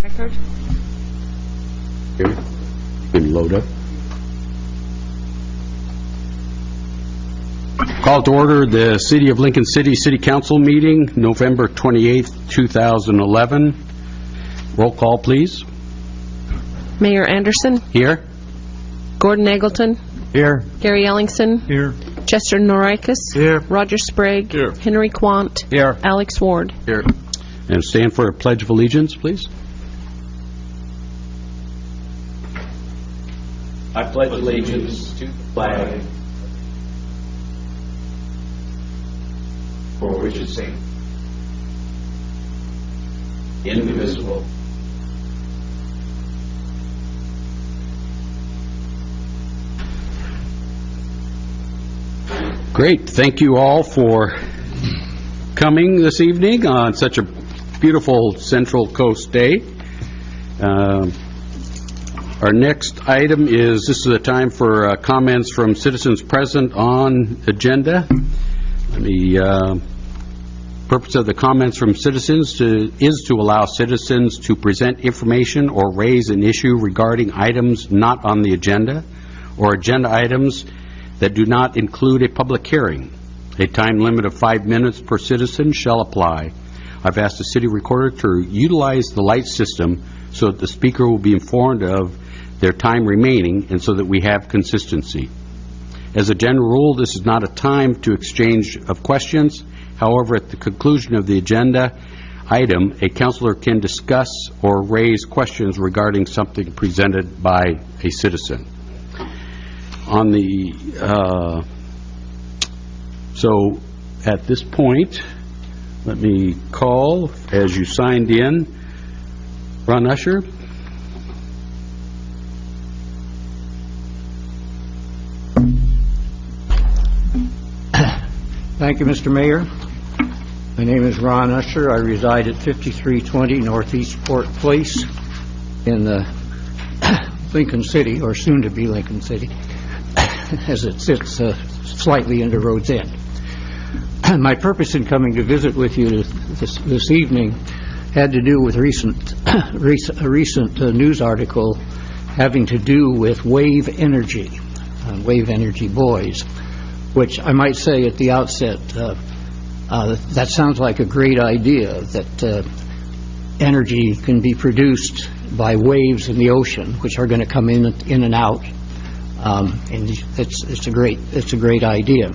record. Here. And load up. Call to order the City of Lincoln City City Council meeting, November 28th, 2011. Roll call, please. Mayor Anderson, Here. Gordon Eggleton, Here. Gary Ellingson, Here. Chester Norikis, Here. Roger Sprague, Here. Henry Quant, Here. Alex Ward. Here. And stand for a pledge of allegiance, please. I pledge allegiance to the flag for which it stands, indivisible. Great. Thank you all for coming this evening on such a beautiful Central Coast day. Our next item is, this is a time for comments from citizens present on agenda. The purpose of the comments from citizens is to allow citizens to present information or raise an issue regarding items not on the agenda or agenda items that do not include a public hearing. A time limit of 5 minutes per citizen shall apply. I've asked the city recorder to utilize the light system so that the speaker will be informed of their time remaining and so that we have consistency. As a general rule, this is not a time to exchange of questions. However, at the conclusion of the agenda item, a councilor can discuss or raise questions regarding something presented by a citizen. On the so at this point, let me call, as you signed in, Ron Usher. Thank you, Mr. Mayor. My name is Ron Usher. I reside at 5320 Northeast Port Place in Lincoln City, or soon to be Lincoln City, as it sits slightly into Rhodes End. My purpose in coming to visit with you this evening had to do with a recent news article having to do with wave energy buoys, which I might say at the outset, that sounds like a great idea, that energy can be produced by waves in the ocean, which are going to come in and out, and it's a great idea.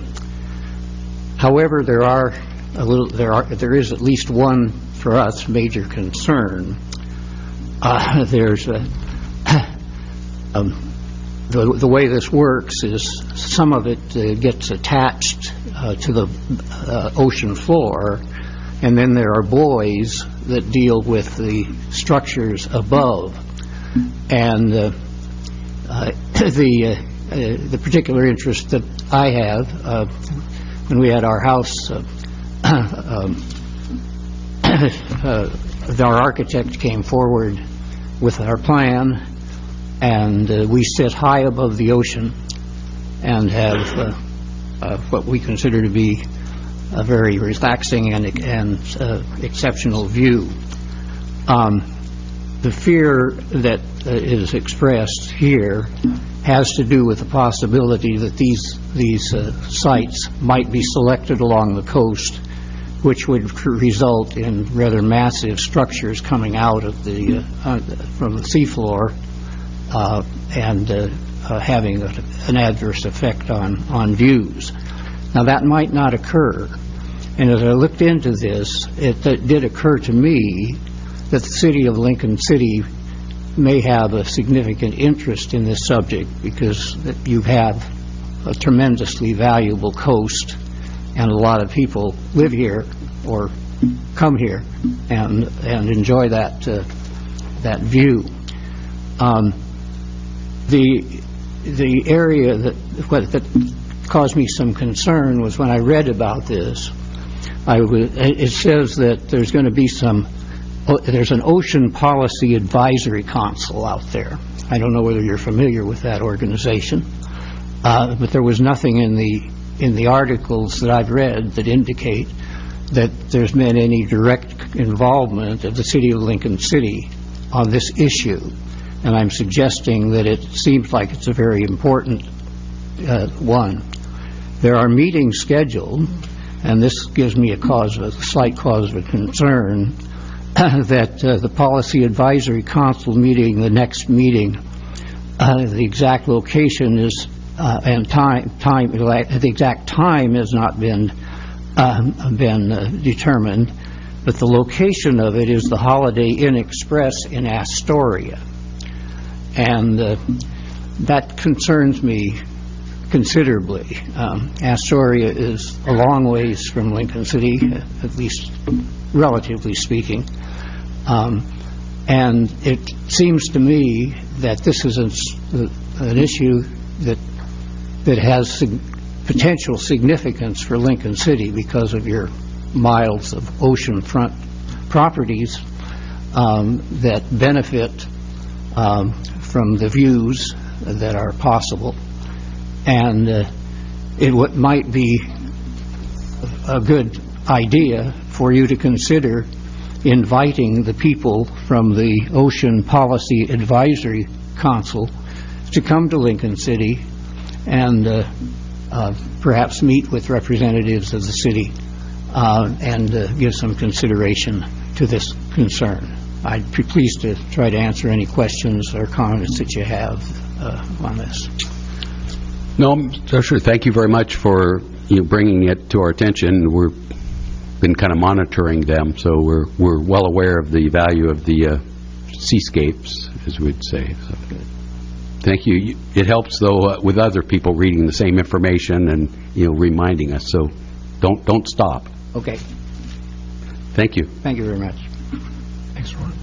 However, there is at least one, for us, major concern. There's the way this works is some of it gets attached to the ocean floor, and then there are buoys that deal with the structures above. And the particular interest that I have, when we had our house, our architect came forward with our plan, and we sit high above the ocean and have what we consider to be a very relaxing and exceptional view. The fear that is expressed here has to do with the possibility that these sites might be selected along the coast, which would result in rather massive structures coming out of from the seafloor, and having an adverse effect on views. Now, that might not occur, and as I looked into this, it did occur to me that the city of Lincoln City may have a significant interest in this subject, because you have a tremendously valuable coast, and a lot of people live here or come here and enjoy that view. The area that caused me some concern was when I read about this. It says that there's going to be there's an Ocean Policy Advisory Council out there. I don't know whether you're familiar with that organization, but there was nothing in the articles that I've read that indicate that there's been any direct involvement of the city of Lincoln City on this issue, and I'm suggesting that it seems like it's a very important one. There are meetings scheduled, and this gives me a slight cause of concern, that the Policy Advisory Council meeting, the next meeting, the exact location is and the exact time has not been determined, but the location of it is the Holiday Inn Express in Astoria, and that concerns me considerably. Astoria is a long ways from Lincoln City, at least relatively speaking, and it seems to me that this is an issue that has potential significance for Lincoln City because of your miles of oceanfront properties that benefit from the views that are possible. And it might be a good idea for you to consider inviting the people from the Ocean Policy Advisory Council to come to Lincoln City and perhaps meet with representatives of the city and give some consideration to this concern. I'd be pleased to try to answer any questions or comments that you have on this. No, sure. Thank you very much for bringing it to our attention. We've been kind of monitoring them, so we're well aware of the value of the seascapes, as we'd say. So, thank you. It helps, though, with other people reading the same information and reminding us. So don't stop. Okay. Thank you. Thank you very much. Thanks, Ron.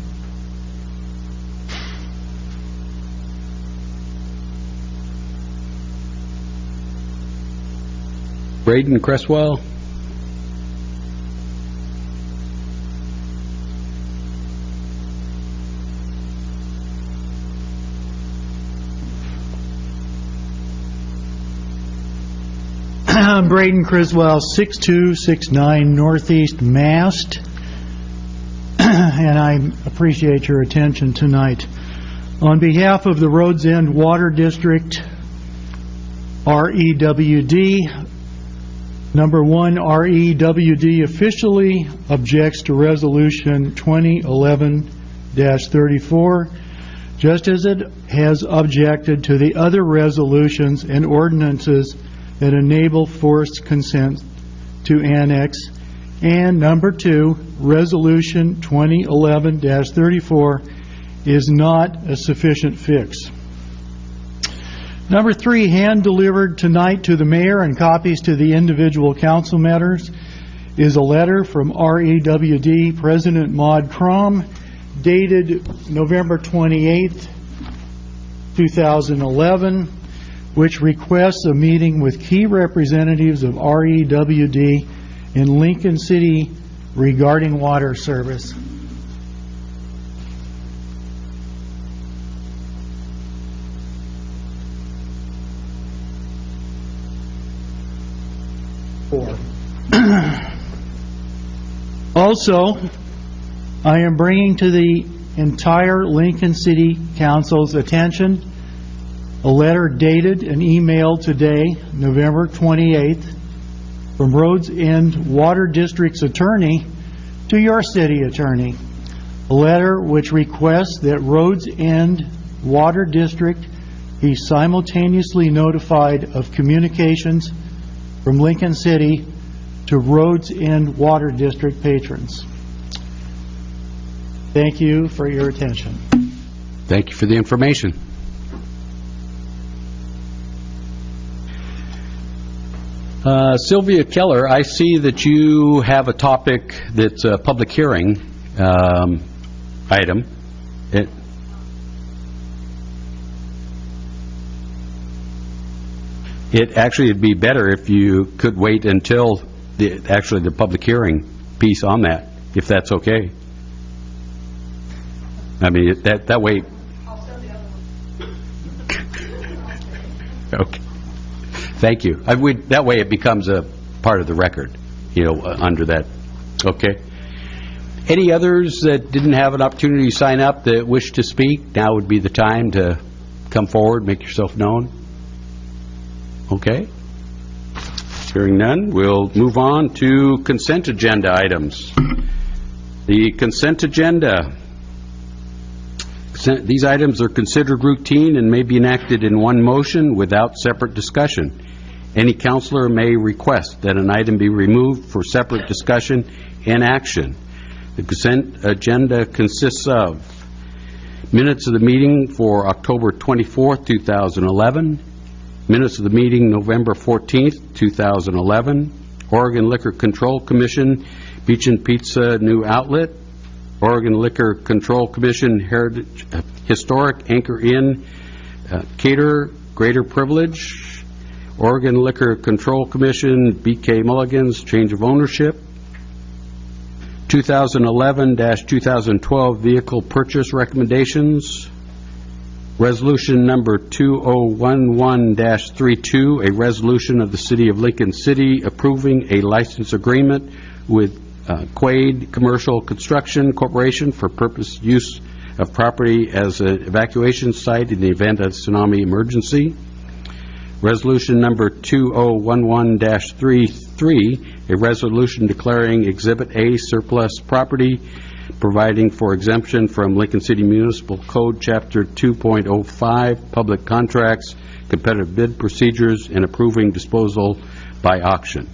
Braden Cresswell. I'm Braden Criswell, 6269 Northeast Mast, and I appreciate your attention tonight. On behalf of the Rhodes End Water District, REWD, number one, REWD officially objects to Resolution 2011-34, just as it has objected to the other resolutions and ordinances that enable forced consent to annex. And number two, Resolution 2011-34 is not a sufficient fix. Number three, hand-delivered tonight to the mayor and copies to the individual council members, is a letter from REWD President Maud Crom, dated November 28th, 2011, which requests a meeting with key representatives of REWD in Lincoln City regarding water service. Also, I am bringing to the entire Lincoln City Council's attention a letter dated and emailed today, November 28th, from Rhodes End Water District's attorney to your city attorney. A letter which requests that Rhodes End Water District be simultaneously notified of communications from Lincoln City to Rhodes End Water District patrons. Thank you for your attention. Thank you for the information. Sylvia Keller, I see that you have a topic that's a public hearing item. It actually would be better if you could wait until the public hearing piece on that, if that's okay. I mean, that way. I'll send the other one. Okay. Thank you. That way it becomes a part of the record, under that. Okay. Any others that didn't have an opportunity to sign up that wish to speak, now would be the time to come forward, make yourself known. Okay. Hearing none, we'll move on to consent agenda items. The consent agenda. These items are considered routine and may be enacted in one motion without separate discussion. Any counselor may request that an item be removed for separate discussion and action. The consent agenda consists of minutes of the meeting for October 24th, 2011, minutes of the meeting November 14th, 2011, Oregon Liquor Control Commission, Beach and Pizza New Outlet, Oregon Liquor Control Commission, Heritage, Historic Anchor Inn, Cater, Greater Privilege, Oregon Liquor Control Commission, BK Mulligan's, Change of Ownership, 2011-2012 Vehicle Purchase Recommendations, Resolution number 2011-32, a resolution of the City of Lincoln City approving a license agreement with Quaid Commercial Construction Corporation for purpose use of property as an evacuation site in the event of a tsunami emergency. Resolution number 2011-33, a resolution declaring Exhibit A surplus property, providing for exemption from Lincoln City Municipal Code Chapter 2.05, public contracts, competitive bid procedures, and approving disposal by auction.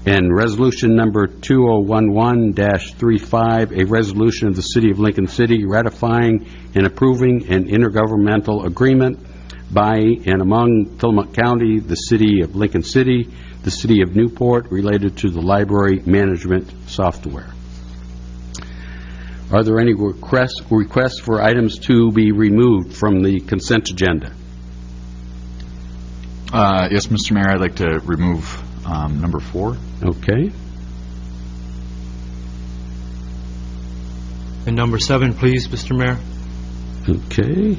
And resolution number 2011-35, a resolution of the City of Lincoln City ratifying and approving an intergovernmental agreement by and among Tillamook County, the City of Lincoln City, the City of Newport, related to the library management software. Are there any requests for items to be removed from the consent agenda? Yes, Mr. Mayor, I'd like to remove number 4. Okay. And number 7, please, Mr. Mayor. Okay.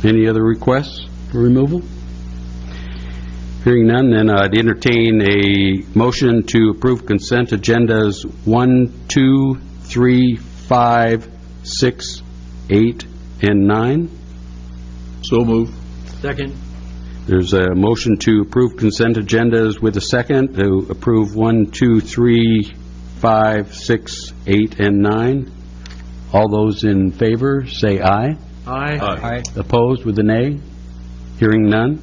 Any other requests for removal? Hearing none, then I'd entertain a motion to approve consent agendas 1, 2, 3, 5, 6, 8, and 9. So moved. Second. There's a motion to approve consent agendas with a second to approve 1, 2, 3, 5, 6, 8, and 9. All those in favor say aye. Aye. Aye. Opposed with a nay? Hearing none.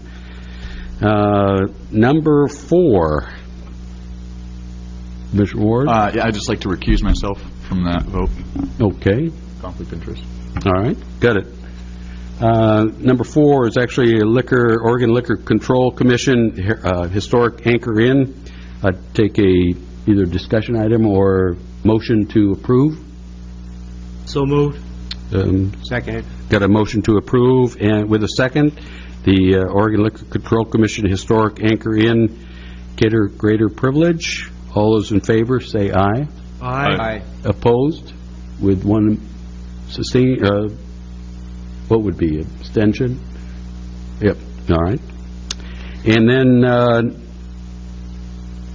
Number 4. Mr. Ward? Yeah, I'd just like to recuse myself from that vote. Okay. Conflict of interest. All right. Got it. Number 4 is actually a Oregon Liquor Control Commission, Historic Anchor Inn. I'd take either discussion item or motion to approve. So moved. Second. Got a motion to approve, and with a second, the Oregon Liquor Control Commission Historic Anchor Inn, Cater, Greater Privilege. All those in favor say aye. Aye. Opposed? With one sustain, what would be abstention? Yep. All right. And then,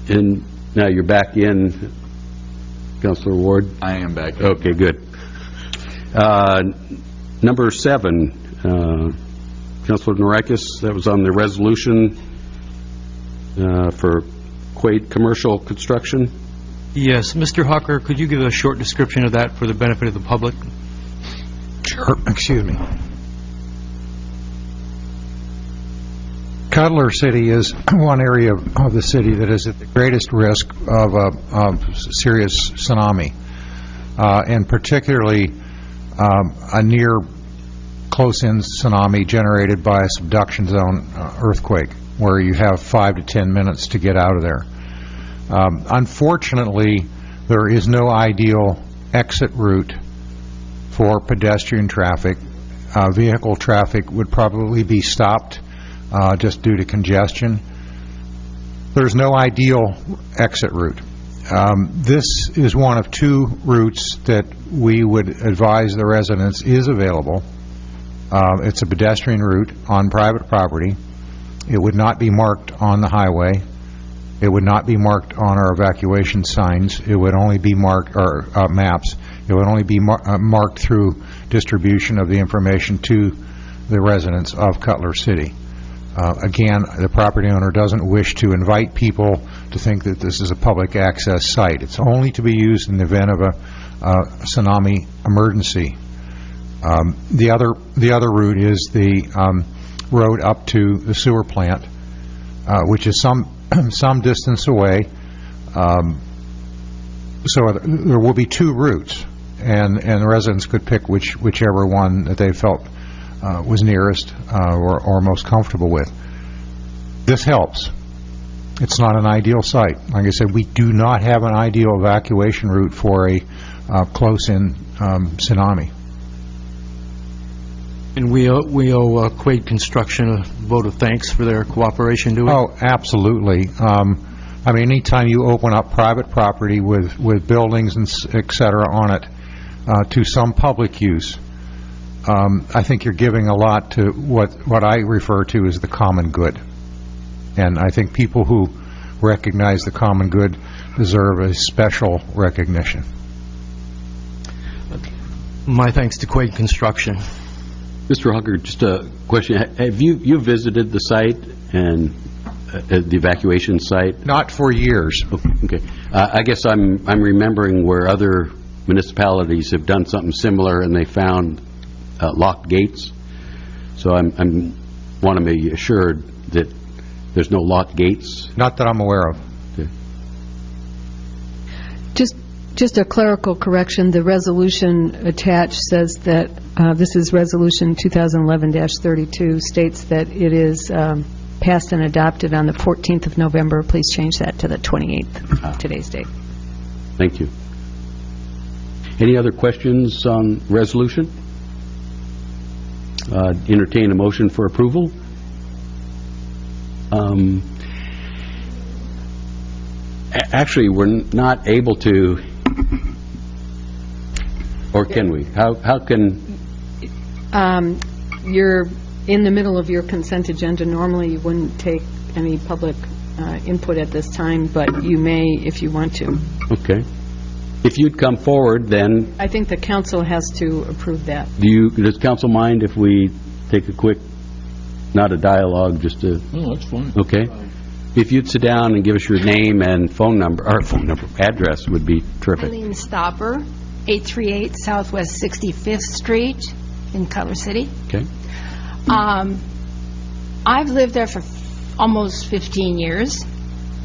and now you're back in, Councilor Ward. I am back. Okay, good. Number 7, Councilor Norikis, that was on the resolution for Quaid Commercial Construction. Yes. Mr. Hucker, could you give a short description of that for the benefit of the public? Sure. Excuse me. Cutler City is one area of the city that is at the greatest risk of a serious tsunami, and particularly a near close-in tsunami generated by a subduction zone earthquake, where you have 5 to 10 minutes to get out of there. Unfortunately, there is no ideal exit route for pedestrian traffic. Vehicle traffic would probably be stopped just due to congestion. There's no ideal exit route. This is one of 2 routes that we would advise the residents is available. It's a pedestrian route on private property. It would not be marked on the highway. It would not be marked on our evacuation signs. It would only be marked, or maps. It would only be marked through distribution of the information to the residents of Cutler City. Again, the property owner doesn't wish to invite people to think that this is a public access site. It's only to be used in the event of a tsunami emergency. The other route is the road up to the sewer plant, which is some distance away. So there will be two routes, and the residents could pick whichever one that they felt was nearest or most comfortable with. This helps. It's not an ideal site. Like I said, we do not have an ideal evacuation route for a close-in tsunami. And we owe Quaid Construction a vote of thanks for their cooperation, do we? Oh, absolutely. I mean, anytime you open up private property with buildings and et cetera on it to some public use, I think you're giving a lot to what I refer to as the common good. And I think people who recognize the common good deserve a special recognition. My thanks to Quaid Construction. Mr. Hawker, just a question. Have you visited the site and the evacuation site? Not for years. Okay. I guess I'm remembering where other municipalities have done something similar and they found locked gates. So I want to be assured that there's no locked gates. Not that I'm aware of. Okay. Just a clerical correction. The resolution attached says that this is Resolution 2011-32, states that it is passed and adopted on the 14th of November. Please change that to the 28th of today's date. Thank you. Any other questions on resolution? Entertain a motion for approval. Actually, we're not able to, or can we? How can? You're in the middle of your consent agenda. Normally, you wouldn't take any public input at this time, but you may if you want to. Okay. If you'd come forward, then... I think the council has to approve that. Does council mind if we take a quick, not a dialogue, just a... No, that's fine. Okay. If you'd sit down and give us your name and phone number, address would be terrific. Eileen Stopper, 838 Southwest 65th Street in Cutler City. Okay. I've lived there for almost 15 years,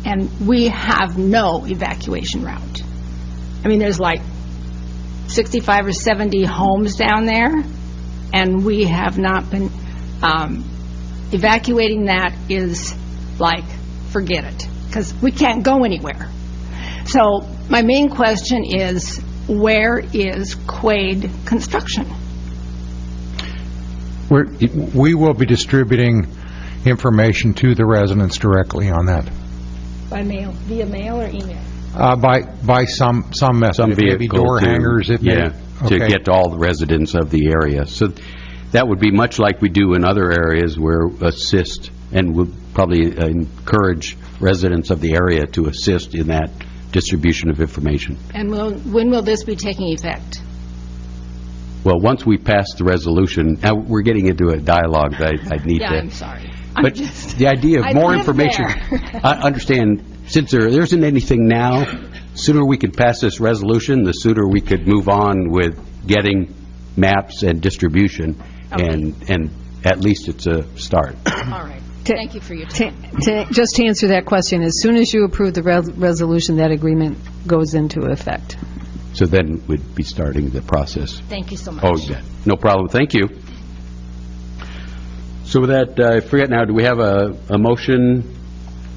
and we have no evacuation route. I mean, there's like 65 or 70 homes down there, and we have not been evacuating. That is like, forget it, because we can't go anywhere. So my main question is, where is Quaid Construction? We will be distributing information to the residents directly on that. By mail, via mail or email? By some method, Some maybe vehicle door hangers. to get to all the residents of the area. So that would be much like we do in other areas where assist and would probably encourage residents of the area to assist in that distribution of information. And when will this be taking effect? Well, once we pass the resolution, now we're getting into a dialogue that I need to... I'm sorry. But the idea of more information, I understand, since there isn't anything now, sooner we could pass this resolution, the sooner we could move on with getting maps and distribution, Okay. and at least it's a start. All right. Thank you for your time. Just to answer that question, as soon as you approve the resolution, that agreement goes into effect. So then we'd be starting the process. Thank you so much. Oh, yeah. No problem. Thank you. So with that, I forget now, do we have a motion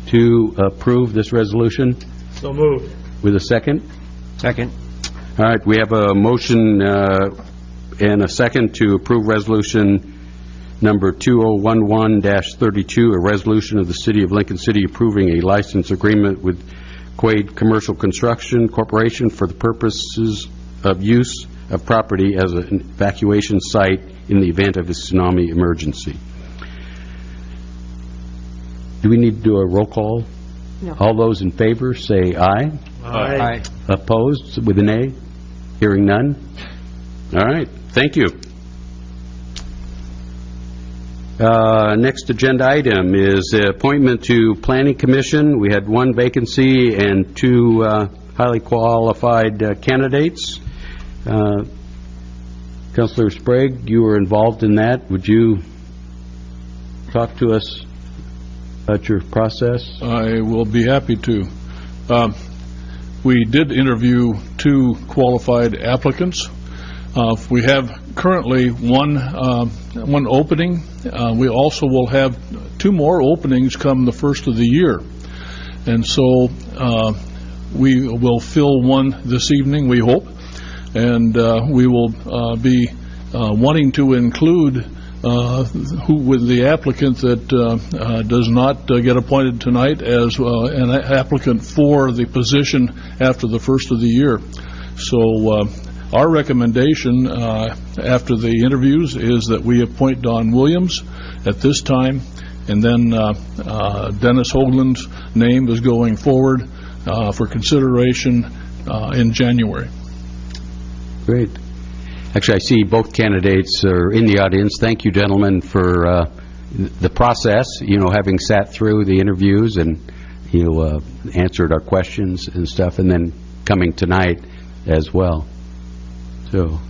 to approve this resolution? So moved. With a second? Second. All right, we have a motion and a second to approve resolution number 2011-32, a resolution of the City of Lincoln City approving a license agreement with Quaid Commercial Construction Corporation for the purposes of use of property as an evacuation site in the event of a tsunami emergency. Do we need to do a roll call? No. All those in favor, say aye. Aye. Opposed, with an A? Hearing none? All right, thank you. Next agenda item is appointment to Planning Commission. We had one vacancy and two highly qualified candidates. Councilor Sprague, you were involved in that. Would you talk to us about your process? I will be happy to. We did interview two qualified applicants. We have currently one opening. We also will have two more openings come the first of the year. And so we will fill one this evening, we hope. And we will be wanting to include with the applicant that does not get appointed tonight as an applicant for the position after the first of the year. So our recommendation after the interviews is that we appoint Don Williams at this time, and then Dennis Hoagland's name is going forward for consideration in January. Great. Actually, I see both candidates are in the audience. Thank you, gentlemen, for the process, having sat through the interviews and, answered our questions and stuff, and then coming tonight as well. So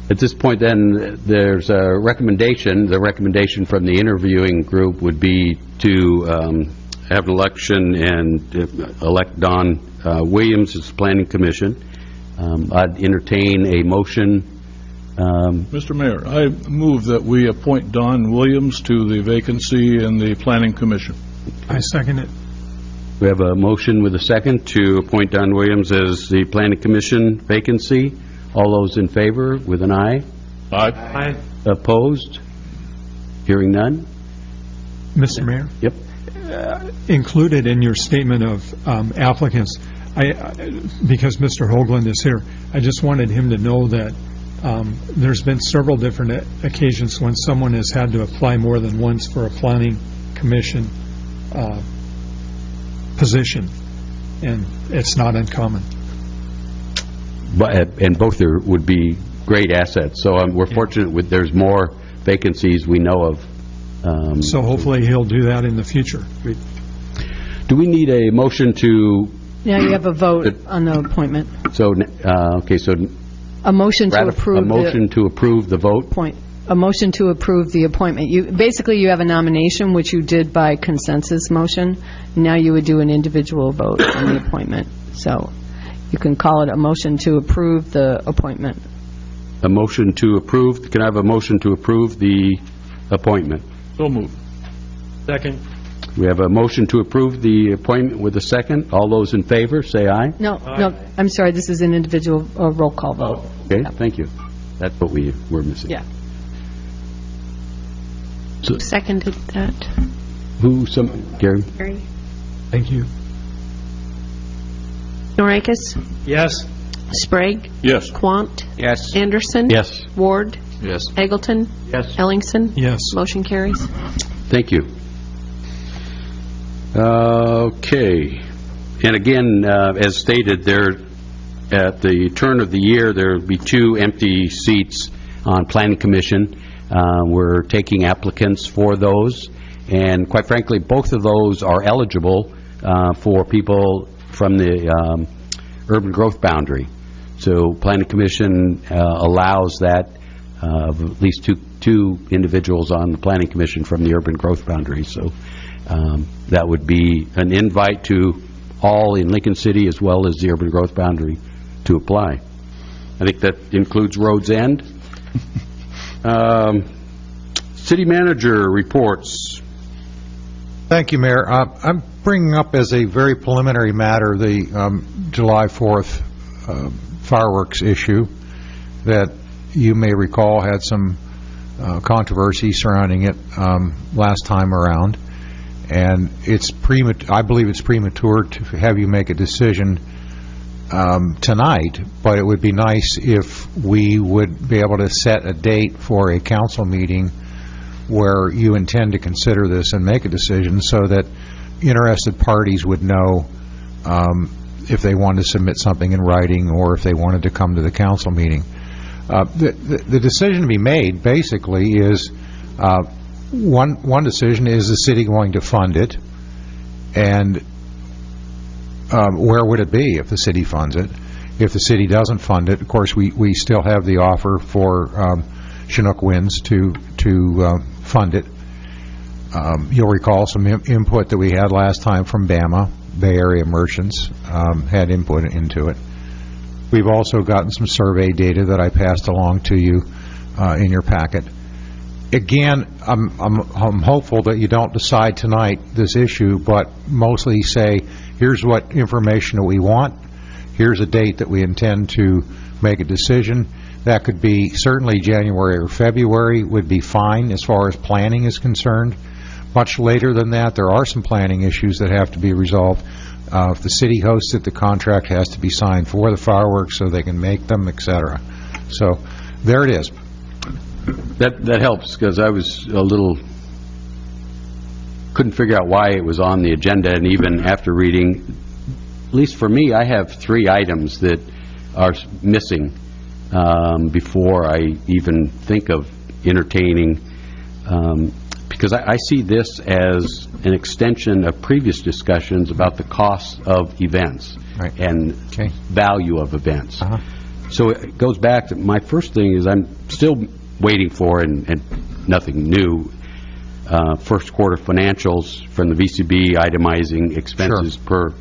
at this point, then, there's a recommendation. The recommendation from the interviewing group would be to have an election and elect Don Williams as Planning Commission. I'd entertain a motion. Mr. Mayor, I move that we appoint Don Williams to the vacancy in the Planning Commission. I second it. We have a motion with a second to appoint Don Williams as the Planning Commission vacancy. All those in favor, with an aye. Aye. Opposed? Hearing none? Mr. Mayor? Yep. Included in your statement of applicants, because Mr. Hoagland is here, I just wanted him to know that there's been several different occasions when someone has had to apply more than once for a planning commission position, and it's not uncommon. And both would be great assets. So we're fortunate there's more vacancies we know of. So hopefully he'll do that in the future. Do we need a motion to... Now you have a vote on the appointment. So, okay, so... A motion to approve a motion to approve the vote? A motion to approve the appointment. Basically, you have a nomination, which you did by consensus motion. Now you would do an individual vote on the appointment. So you can call it a motion to approve the appointment. A motion to approve. Can I have a motion to approve the appointment? So moved. Second. We have a motion to approve the appointment with a second. All those in favor, say aye. No, I'm sorry. This is an individual roll call vote. Okay, thank you. That's what we were missing. Yeah. So, Seconded that. Gary? Gary. Thank you. Norikis? Yes. Sprague? Yes. Quant? Yes. Anderson? Yes. Ward? Yes. Eggleton? Yes. Ellingson? Yes. Motion carries. Thank you. Okay. And again, as stated, there at the turn of the year, there will be two empty seats on Planning Commission. We're taking applicants for those, and quite frankly, both of those are eligible for people from the urban growth boundary. So Planning Commission allows that of at least two individuals on the Planning Commission from the urban growth boundary. So that would be an invite to all in Lincoln City as well as the urban growth boundary to apply. I think that includes Rhodes End. City Manager reports. Thank you, Mayor. I'm bringing up as a very preliminary matter the July 4th fireworks issue that you may recall had some controversy surrounding it last time around. And I believe it's premature to have you make a decision tonight, but it would be nice if we would be able to set a date for a council meeting where you intend to consider this and make a decision so that interested parties would know if they wanted to submit something in writing or if they wanted to come to the council meeting. The decision to be made basically is one decision is the city going to fund it, and where would it be if the city funds it? If the city doesn't fund it, of course, we still have the offer for Chinook Winds to fund it. You'll recall some input that we had last time from BAMA, Bay Area Merchants, had input into it. We've also gotten some survey data that I passed along to you in your packet. Again, I'm hopeful that you don't decide tonight this issue, but mostly say, here's what information that we want, here's a date that we intend to make a decision. That could be certainly January or February would be fine as far as planning is concerned. Much later than that, there are some planning issues that have to be resolved. If the city hosts it, the contract has to be signed for the fireworks so they can make them, etc. So there it is. That helps, because I was couldn't figure out why it was on the agenda, and even after reading, at least for me, I have 3 items that are missing before I even think of entertaining, because I see this as an extension of previous discussions about the cost of events and value of events. So it goes back to my first thing is I'm still waiting for, and nothing new, first quarter financials from the VCB itemizing expenses per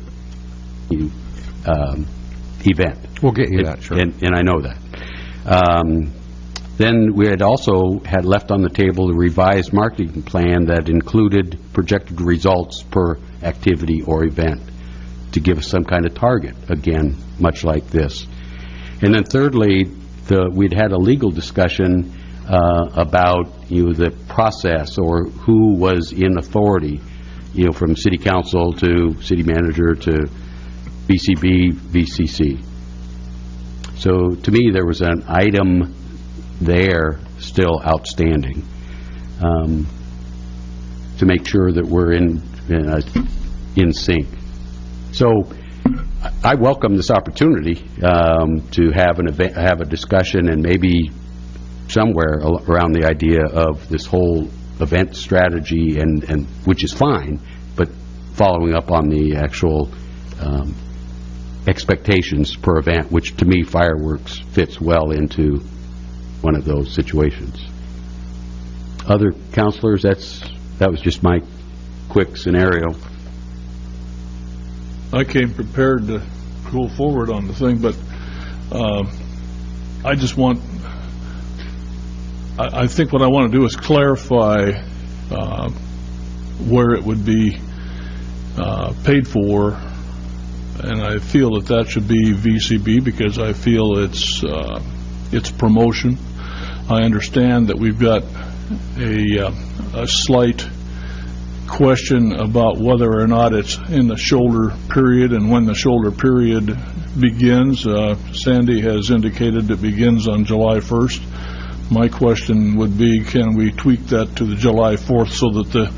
event. We'll get you that, sure. And I know that. Then we had also had left on the table a revised marketing plan that included projected results per activity or event to give us some kind of target, again, much like this. And then thirdly, we'd had a legal discussion about the process or who was in authority, from city council to city manager to VCB, VCC. So to me, there was an item there still outstanding to make sure that we're in sync. So I welcome this opportunity to have have a discussion, and maybe somewhere around the idea of this whole event strategy, and which is fine, but following up on the actual expectations per event, which to me fireworks fits well into one of those situations. Other councilors, that was just my quick scenario. I came prepared to go forward on the thing, but I just want, I think what I want to do is clarify where it would be paid for, and I feel that should be VCB because I feel it's promotion. I understand that we've got a slight question about whether or not it's in the shoulder period and when the shoulder period begins. Sandy has indicated it begins on July 1st. My question would be, can we tweak that to the July 4th so that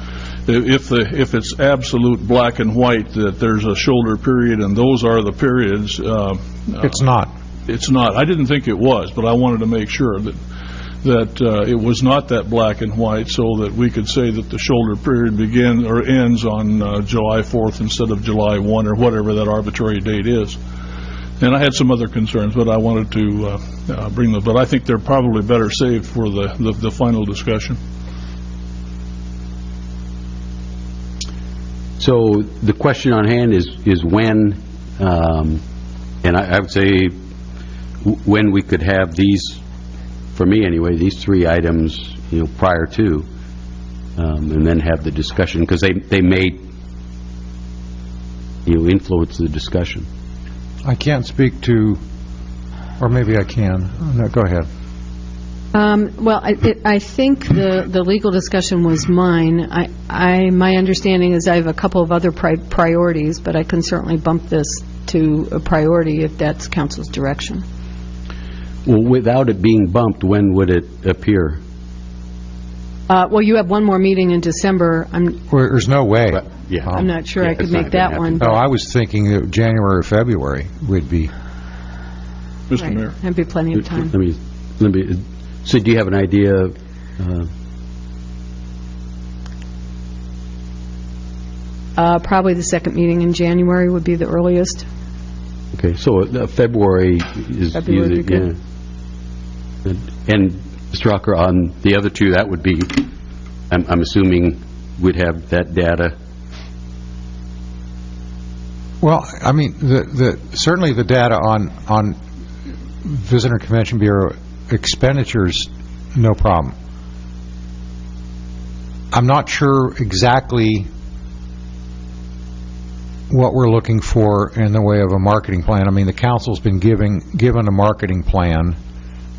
if it's absolute black and white that there's a shoulder period and those are the periods. It's not. It's not. I didn't think it was, but I wanted to make sure that it was not that black and white, so that we could say that the shoulder period begins or ends on July 4th instead of July 1 or whatever that arbitrary date is. And I had some other concerns, but I wanted to bring them. But I think they're probably better saved for the final discussion. So the question on hand is when, and I would say when we could have these, for me anyway, these 3 items, prior to, and then have the discussion, because they may, influence the discussion. I can't speak to, or maybe I can. No, go ahead. Well, I think the legal discussion was mine. My understanding is I have a couple of other priorities, but I can certainly bump this to a priority if that's council's direction. Well, without it being bumped, when would it appear? Well, you have one more meeting in December. There's no way. Yeah. I'm not sure I could it's not make gonna that one. No, I was thinking that January or February would be. Mr. Right. Mayor. That'd be plenty of time. Let me, so do you have an idea? Probably the second meeting in January would be the earliest. Okay, so February is February would be usually, yeah. And Mr. Rocker, on the other two, that would be, I'm assuming we'd have that data. Well, I mean, certainly the data on Visitor and Convention Bureau expenditures, no problem. I'm not sure exactly what we're looking for in the way of a marketing plan. I mean, the council's been given a marketing plan.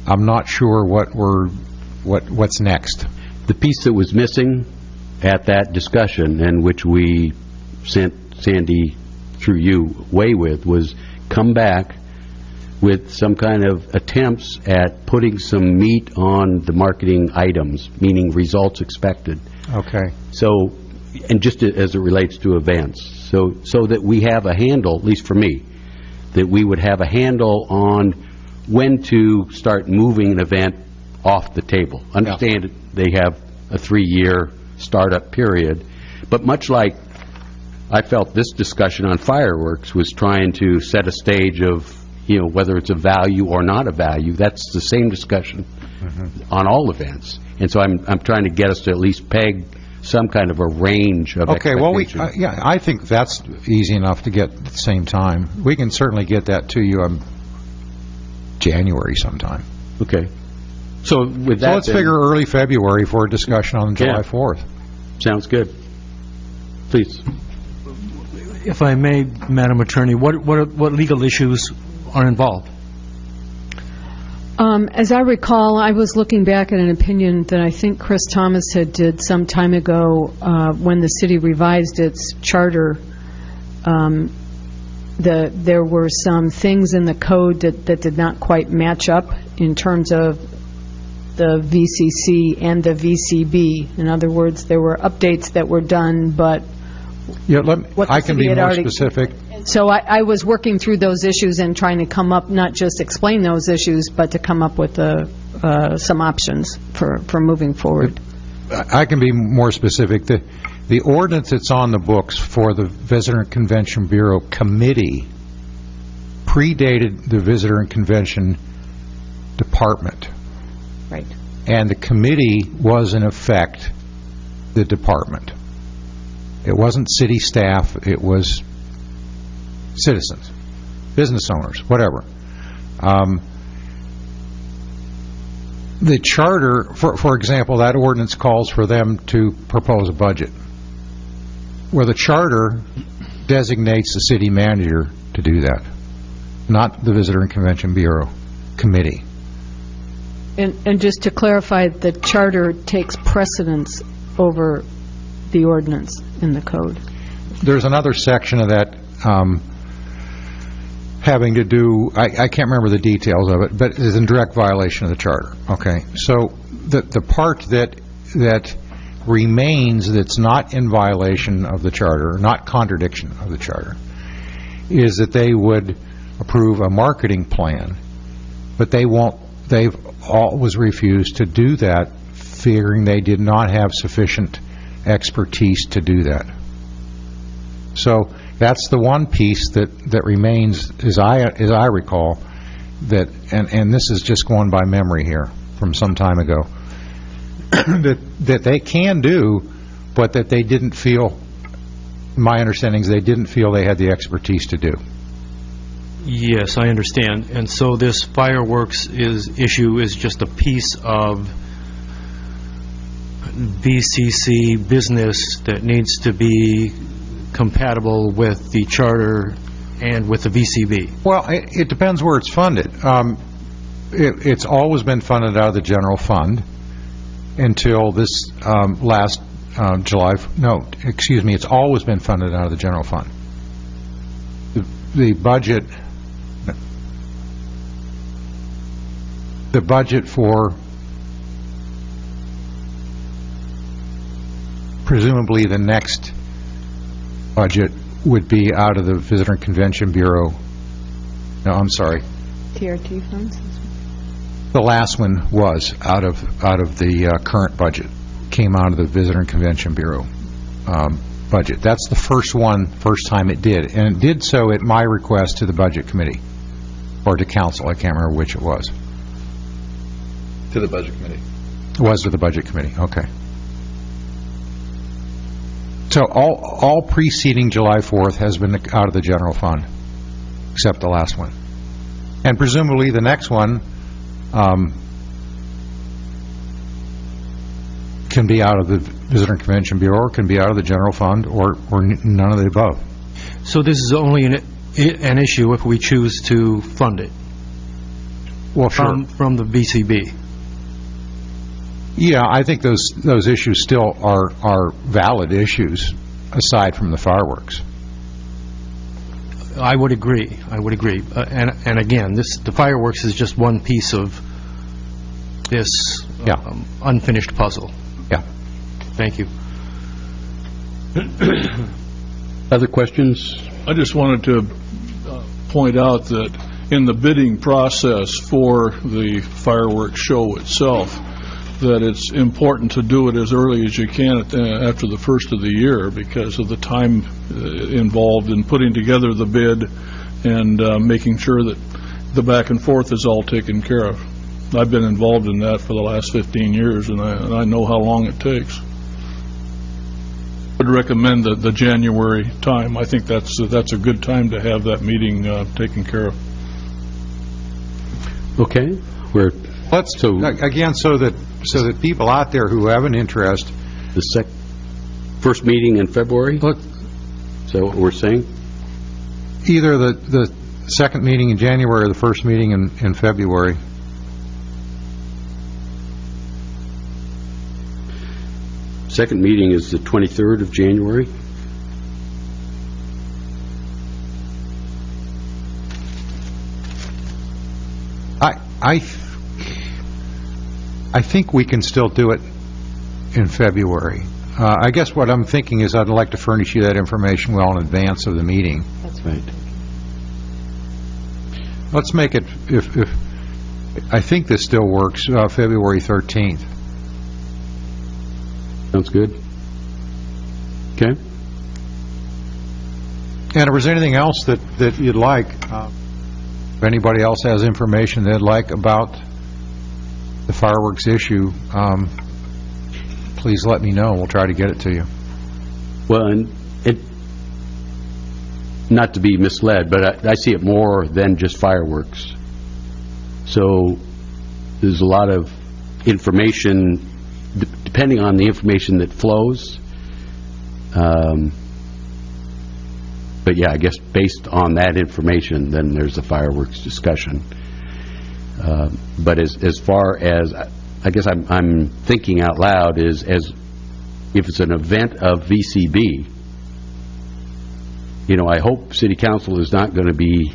I'm not sure what's next. The piece that was missing at that discussion, and which we sent Sandy through you way with, was come back with some kind of attempts at putting some meat on the marketing items, meaning results expected. Okay. So, and just as it relates to events, so that we have a handle, at least for me, that we would have a handle on when to start moving an event off the table. Understand they have a 3-year startup period, but much like I felt this discussion on fireworks was trying to set a stage of, whether it's a value or not a value. That's the same discussion on all events. And so I'm trying to get us to at least peg some kind of a range of expectation. Well, I think that's easy enough to get at the same time. We can certainly get that to you on January sometime. Okay. So with that, so let's figure early February for a discussion on July 4th. Sounds good. Please. If I may, Madam Attorney, what legal issues are involved? As I recall, I was looking back at an opinion that I think Chris Thomas had did some time ago when the city revised its charter. There were some things in the code that did not quite match up in terms of the VCC and the VCB. In other words, there were updates that were done, but I can be more specific. So I was working through those issues and trying to come up, not just explain those issues, but to come up with some options for moving forward. I can be more specific. The ordinance that's on the books for the Visitor and Convention Bureau Committee predated the Visitor and Convention Department. Right. And the committee was, in effect, the department. It wasn't city staff, it was citizens, business owners, whatever. The charter, for example, that ordinance calls for them to propose a budget, where the charter designates the city manager to do that, not the Visitor and Convention Bureau Committee. And just to clarify, the charter takes precedence over the ordinance in the code. There's another section of that having to do, I can't remember the details of it, but it's in direct violation of the charter. Okay, so the part that remains that's not in violation of the charter, not contradiction of the charter, is that they would approve a marketing plan, but they won't. They've always refused to do that, figuring they did not have sufficient expertise to do that. So that's the one piece that remains, as I recall, and this is just going by memory here from some time ago, that they can do, but that they didn't feel, my understanding is they didn't feel they had the expertise to do. Yes, I understand. And so this fireworks issue is just a piece of VCC business that needs to be compatible with the charter and with the VCB. Well, it depends where it's funded. It's always been funded out of the general fund until this last July. No, excuse me. It's always been funded out of the general fund. The budget presumably the next budget would be out of the Visitor and Convention Bureau. No, I'm sorry. TRT funds? The last one was out of the current budget, came out of the Visitor and Convention Bureau budget. That's the first time it did, and it did so at my request to the Budget Committee, or to Council, I can't remember which it was. To the Budget Committee. It was to the Budget Committee, okay. So all preceding July 4th has been out of the general fund, except the last one. And presumably the next one can be out of the Visitor and Convention Bureau, or can be out of the general fund, or none of the above. So this is only an issue if we choose to fund it Well, sure. from the VCB. Yeah, I think those issues still are valid issues, aside from the fireworks. I would agree. And again, the fireworks is just one piece of this unfinished puzzle. Yeah. Thank you. Other questions? I just wanted to point out that in the bidding process for the fireworks show itself, that it's important to do it as early as you can after the first of the year, because of the time involved in putting together the bid and making sure that the back and forth is all taken care of. I've been involved in that for the last 15 years, and I know how long it takes. I would recommend the January time. I think that's a good time to have that meeting taken care of. Okay. So that people out there who have an interest. The first meeting in February? Is that what we're saying? Either the second meeting in January or the first meeting in February. Second meeting is the 23rd of January. I think we can still do it in February. I guess what I'm thinking is I'd like to furnish you that information well in advance of the meeting. That's right. Let's make it, if I think this still works, February 13th. Sounds good. Okay. And if there's anything else that you'd like, if anybody else has information they'd like about the fireworks issue, please let me know. We'll try to get it to you. Well, and not to be misled, but I see it more than just fireworks. So there's a lot of information, depending on the information that flows. But yeah, I guess based on that information, then there's a fireworks discussion. But as far as, I guess I'm thinking out loud, is as if it's an event of VCB, I hope City Council is not going to be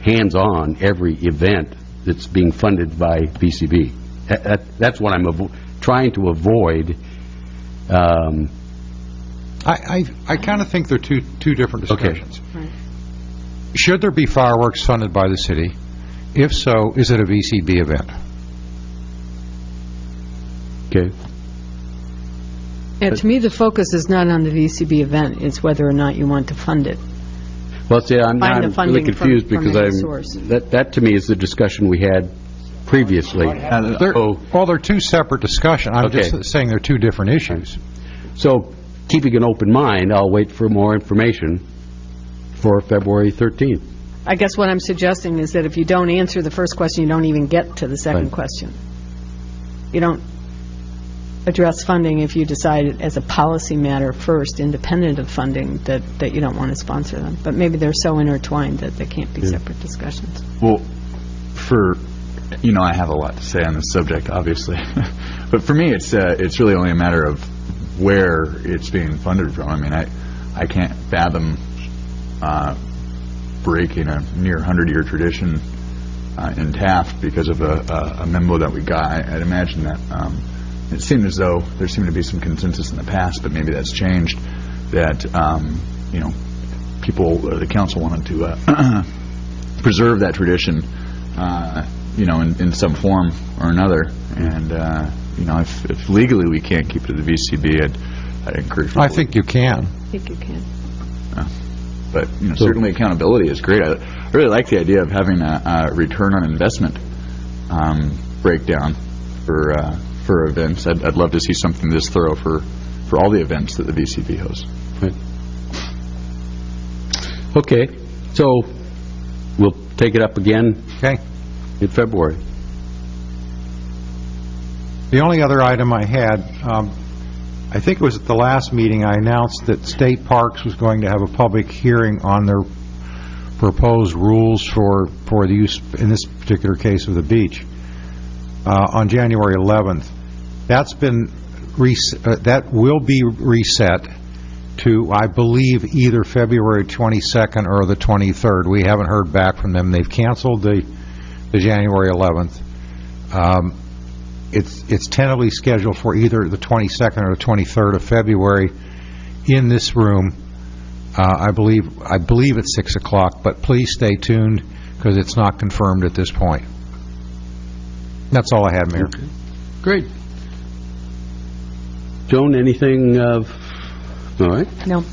hands-on every event that's being funded by VCB. That's what I'm trying to avoid. I kind of think they're two different discussions. Okay. Right. Should there be fireworks funded by the city? If so, is it a VCB event? Okay. Yeah, to me, the focus is not on the VCB event. It's whether or not you want to fund it. Well, see, I'm Find the really funding confused from because any source. that to me is the discussion we had previously. They're two separate discussions. I'm just saying they're two different issues. So, keeping an open mind, I'll wait for more information for February 13th. I guess what I'm suggesting is that if you don't answer the first question, you don't even get to the second Right. question. You don't address funding if you decide as a policy matter first, independent of funding, that you don't want to sponsor them. But maybe they're so intertwined that they can't be separate discussions. Well, I have a lot to say on this subject, obviously. But for me, it's really only a matter of where it's being funded from. I mean, I can't fathom breaking a near 100-year tradition in Taft because of a memo that we got. I'd imagine that it seemed as though there seemed to be some consensus in the past, but maybe that's changed, that, people, the council wanted to preserve that tradition, in some form or another. And, if legally we can't keep it at the VCB, I'd encourage people. I think you can. I think you can. But certainly accountability is great. I really like the idea of having a return on investment breakdown for events. I'd love to see something this thorough for all the events that the VCB hosts. Right. Okay, so we'll take it up again in February. The only other item I had, I think it was at the last meeting, I announced that State Parks was going to have a public hearing on their proposed rules for the use, in this particular case, of the beach, on January 11th. That will be reset to, I believe, either February 22nd or the 23rd. We haven't heard back from them. They've canceled the January 11th. It's tentatively scheduled for either the 22nd or the 23rd of February in this room. I believe it's 6 o'clock, but please stay tuned because it's not confirmed at this point. That's all I had, Mayor. Okay. Great. Joan, anything all right? No.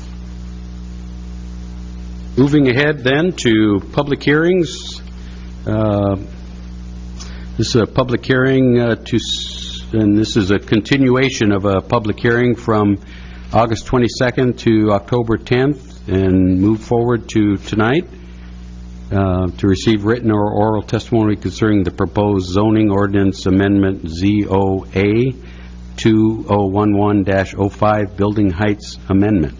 Moving ahead then to public hearings. This is a public hearing and this is a continuation of a public hearing from August 22nd to October 10th, and move forward to tonight to receive written or oral testimony concerning the proposed zoning ordinance amendment ZOA 2011-05 Building Heights Amendment.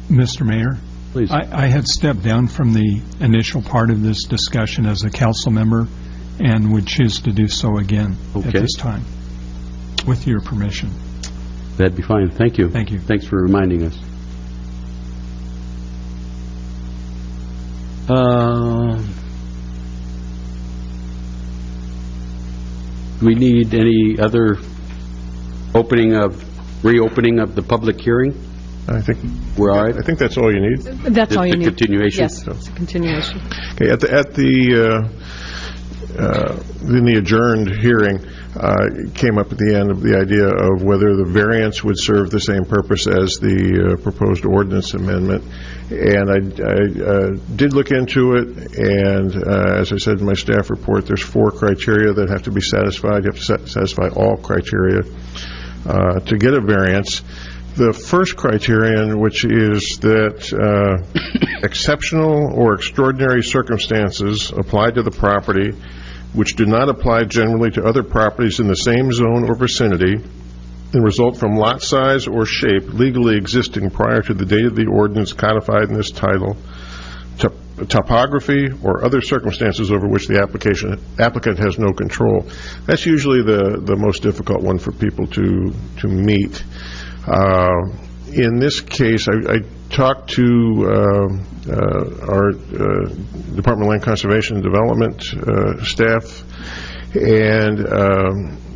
Mr. Mayor? Please. I had stepped down from the initial part of this discussion as a council member and would choose to do so again at this time, with your permission. That'd be fine. Thank you. Thank you. Thanks for reminding us. Do we need any other reopening of the public hearing? I think we're all right. I think that's all you need. That's all you need. Continuation. Yes, it's a continuation. Okay. In the adjourned hearing, came up at the end of the idea of whether the variance would serve the same purpose as the proposed ordinance amendment. And I did look into it, and as I said in my staff report, there's 4 criteria that have to be satisfied. You have to satisfy all criteria to get a variance. The first criterion, which is that exceptional or extraordinary circumstances apply to the property which do not apply generally to other properties in the same zone or vicinity and result from lot size or shape legally existing prior to the date of the ordinance codified in this title, topography or other circumstances over which the applicant has no control. That's usually the most difficult one for people to meet. In this case, I talked to our Department of Land Conservation and Development staff, and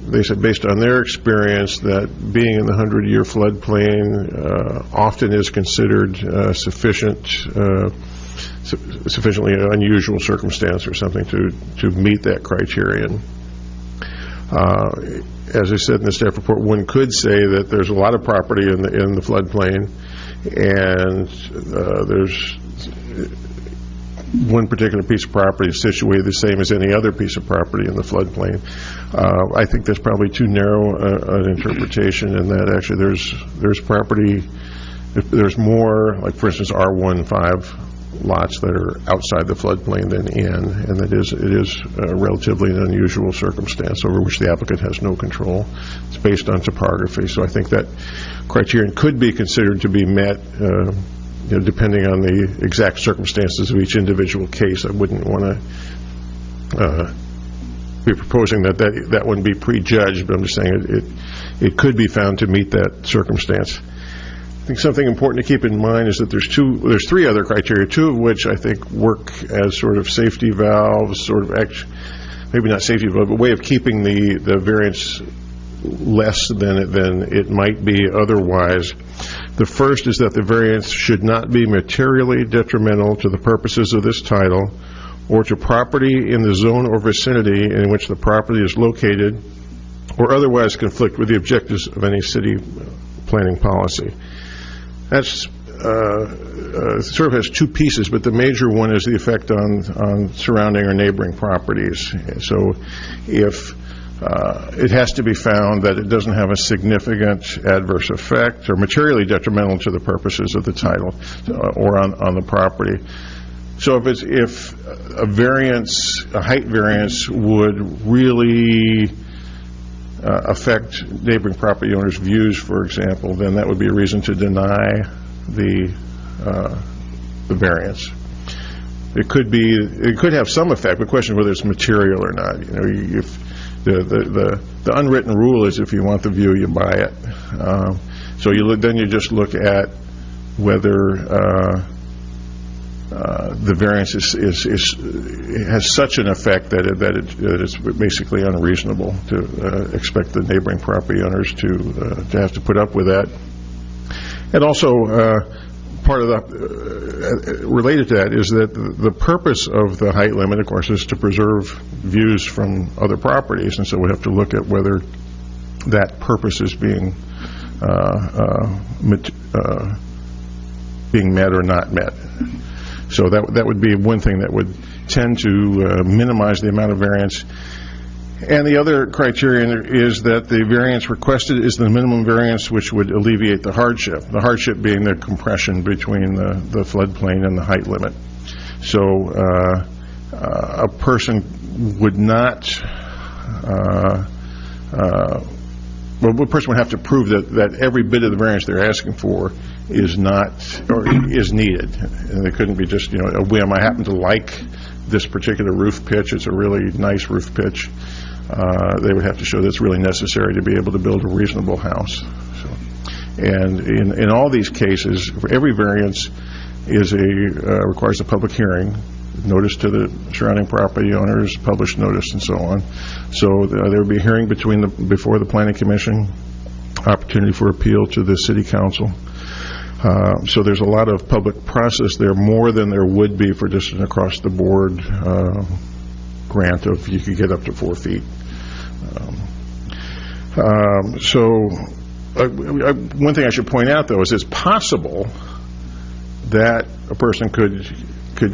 they said based on their experience that being in the 100-year floodplain often is considered sufficiently unusual circumstance or something to meet that criterion. As I said in the staff report, one could say that there's a lot of property in the floodplain, and there's one particular piece of property is situated the same as any other piece of property in the floodplain. I think that's probably too narrow an interpretation, in that actually there's property, there's more, like for instance R15 lots that are outside the floodplain than in, and it is relatively an unusual circumstance over which the applicant has no control. It's based on topography, so I think that criterion could be considered to be met depending on the exact circumstances of each individual case. I wouldn't want to be proposing that wouldn't be prejudged, but I'm just saying it could be found to meet that circumstance. I think something important to keep in mind is that there's 3 other criteria, 2 of which I think work as sort of safety valves, sort of maybe not safety valve, but way of keeping the variance less than it might be otherwise. The first is that the variance should not be materially detrimental to the purposes of this title or to property in the zone or vicinity in which the property is located or otherwise conflict with the objectives of any city planning policy. That's sort of has two pieces, but the major one is the effect on surrounding or neighboring properties. So if it has to be found that it doesn't have a significant adverse effect or materially detrimental to the purposes of the title or on the property. So if a height variance would really affect neighboring property owners' views, for example, then that would be a reason to deny the variance. It could have some effect. The question is whether it's material or not. If the unwritten rule is if you want the view, you buy it. So then you just look at whether the variance has such an effect that it's basically unreasonable to expect the neighboring property owners to have to put up with that. And also, part of the related to that is that the purpose of the height limit, of course, is to preserve views from other properties, and so we have to look at whether that purpose is being met or not met. So that would be one thing that would tend to minimize the amount of variance. And the other criterion is that the variance requested is the minimum variance which would alleviate the hardship being the compression between the floodplain and the height limit. So a person would not, a person would have to prove that every bit of the variance they're asking for is not, or is needed. And it couldn't be just, a whim. I happen to like this particular roof pitch. It's a really nice roof pitch. They would have to show that's really necessary to be able to build a reasonable house. So, and in all these cases, for every variance requires a public hearing, notice to the surrounding property owners, published notice, and so on. So there would be a hearing before the Planning Commission, opportunity for appeal to the City Council. So there's a lot of public process there, more than there would be for just an across-the-board grant of you could get up to 4 feet. One thing I should point out, though, is it's possible that a person could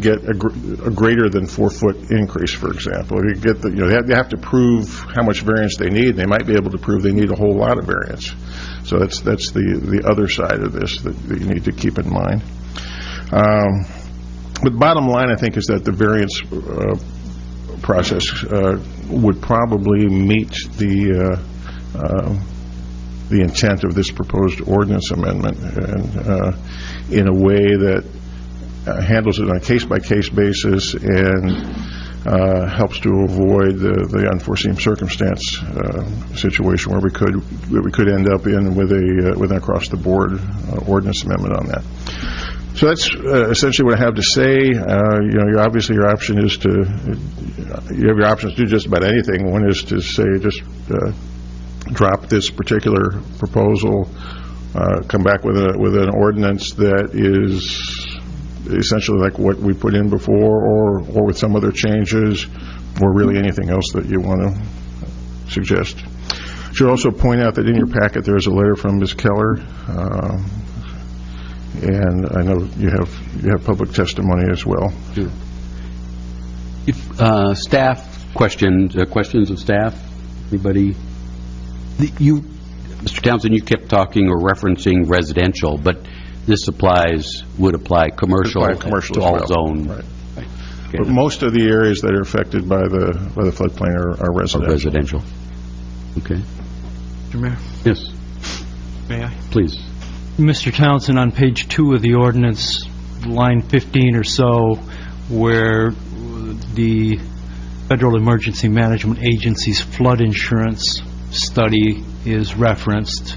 get a greater than 4-foot increase, for example. You get they have to prove how much variance they need. They might be able to prove they need a whole lot of variance. So that's the other side of this that you need to keep in mind. But the bottom line, I think, is that the variance process would probably meet the intent of this proposed ordinance amendment, and in a way that handles it on a case-by-case basis and helps to avoid the unforeseen circumstance situation where we could end up with an across-the-board ordinance amendment on that. So that's essentially what I have to say. Obviously your option is you have your options to do just about anything. One is to say just drop this particular proposal, come back with an ordinance that is essentially like what we put in before, or with some other changes, or really anything else that you want to suggest. I should also point out that in your packet there is a letter from Ms. Keller. And I know you have public testimony as well. If staff questions of staff, anybody? Mr. Townsend, you kept talking or referencing residential, but this would apply commercial to all zones. Right. Okay. But most of the areas that are affected by the floodplain are residential. Residential. Okay. Mr. Mayor? Yes. May I? Please. Mr. Townsend, on page 2 of the ordinance, line 15 or so, where the Federal Emergency Management Agency's flood insurance study is referenced,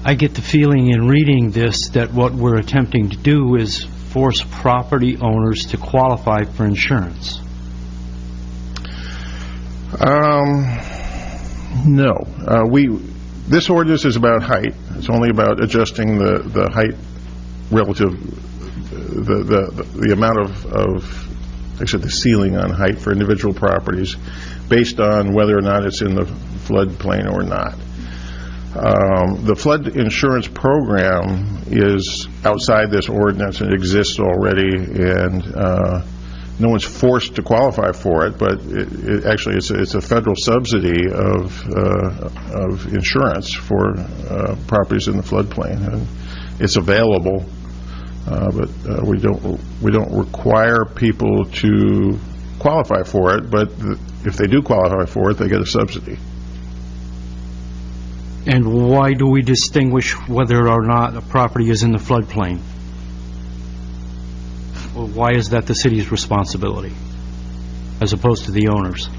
I get the feeling in reading this that what we're attempting to do is force property owners to qualify for insurance. No. This ordinance is about height. It's only about adjusting the height relative, the amount of like I said, the ceiling on height for individual properties based on whether or not it's in the floodplain or not. The flood insurance program is outside this ordinance and exists already, and no one's forced to qualify for it, but actually it's a federal subsidy of insurance for properties in the floodplain, and it's available, but we don't require people to qualify for it, but if they do qualify for it, they get a subsidy. And why do we distinguish whether or not a property is in the floodplain? Well, why is that the city's responsibility as opposed to the owners?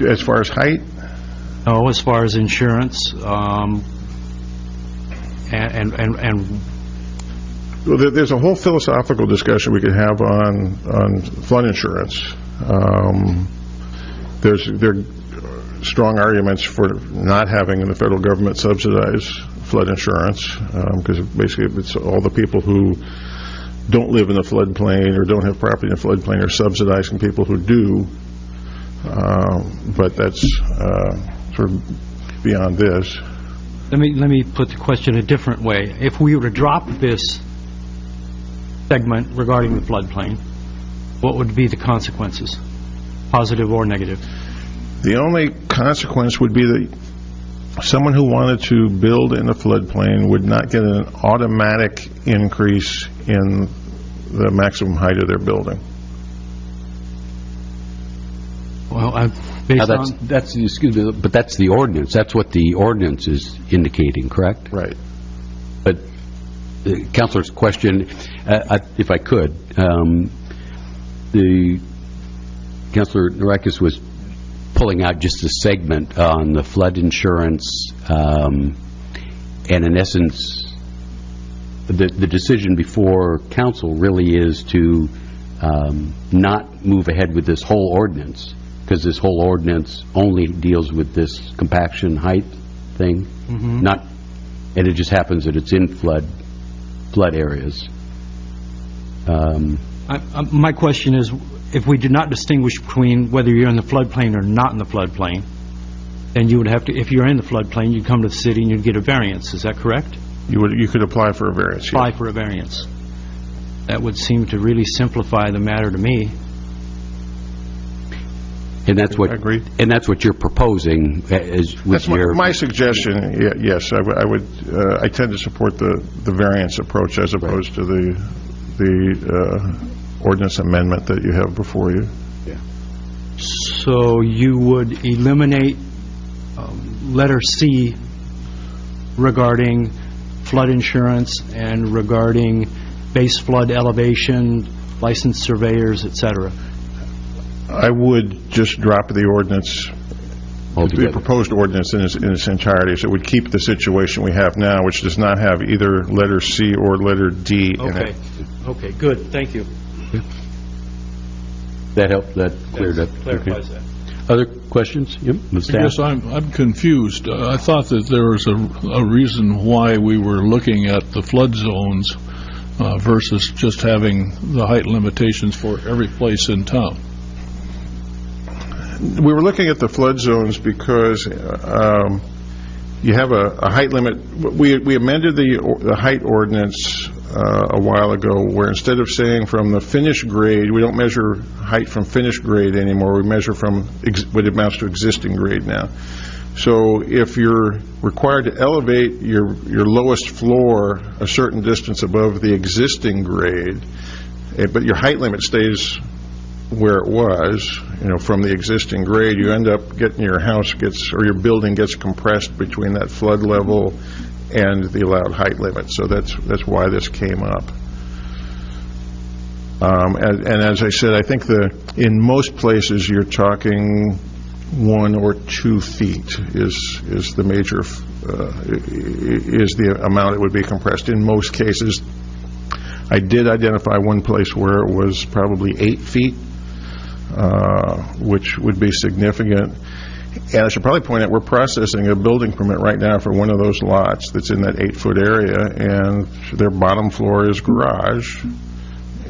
As far as height? No, as far as insurance, Well, there's a whole philosophical discussion we could have on flood insurance. There are strong arguments for not having the federal government subsidize flood insurance, because basically it's all the people who don't live in the floodplain or don't have property in the floodplain are subsidizing people who do. But that's sort of beyond this. let me put the question a different way. If we were to drop this segment regarding the floodplain, what would be the consequences, positive or negative? The only consequence would be that someone who wanted to build in a floodplain would not get an automatic increase in the maximum height of their building. Well, that's the ordinance. That's what the ordinance is indicating, correct? Right. But the Councilor's question, if I could, the Councilor Narakis was pulling out just a segment on the flood insurance, and in essence, the decision before Council really is to not move ahead with this whole ordinance, because this whole ordinance only deals with this compaction height thing, and it just happens that it's in flood areas. My question is, if we did not distinguish between whether you're in the floodplain or not in the floodplain, then you would have to, if you're in the floodplain, you'd come to the city and you'd get a variance. Is that correct? You could apply for a variance. Apply for a variance. That would seem to really simplify the matter to me. And that's what Agreed. And that's what you're proposing. That's my suggestion. Yes, I tend to support the variance approach as opposed to the ordinance amendment that you have before you. Yeah. So you would eliminate letter C regarding flood insurance and regarding base flood elevation, licensed surveyors, etc. I would just drop the ordinance, the proposed ordinance in its entirety, so it would keep the situation we have now, which does not have either letter C or letter D in it. Okay, good. Thank you. That helped. That cleared up. Clarifies that. Other questions? Yep. Yes, I'm confused. I thought that there was a reason why we were looking at the flood zones versus just having the height limitations for every place in town. We were looking at the flood zones because you have a height limit. We amended the height ordinance a while ago, where instead of saying from the finished grade, we don't measure height from finished grade anymore. We measure from what amounts to existing grade now. So if you're required to elevate your lowest floor a certain distance above the existing grade, but your height limit stays where it was, from the existing grade, you end up getting your house or your building gets compressed between that flood level and the allowed height limit. So that's why this came up. And as I said, I think in most places you're talking 1 or 2 feet is the major is the amount it would be compressed. In most cases, I did identify one place where it was probably 8 feet, which would be significant. And I should probably point out, we're processing a building permit right now for one of those lots that's in that 8-foot area, and their bottom floor is garage,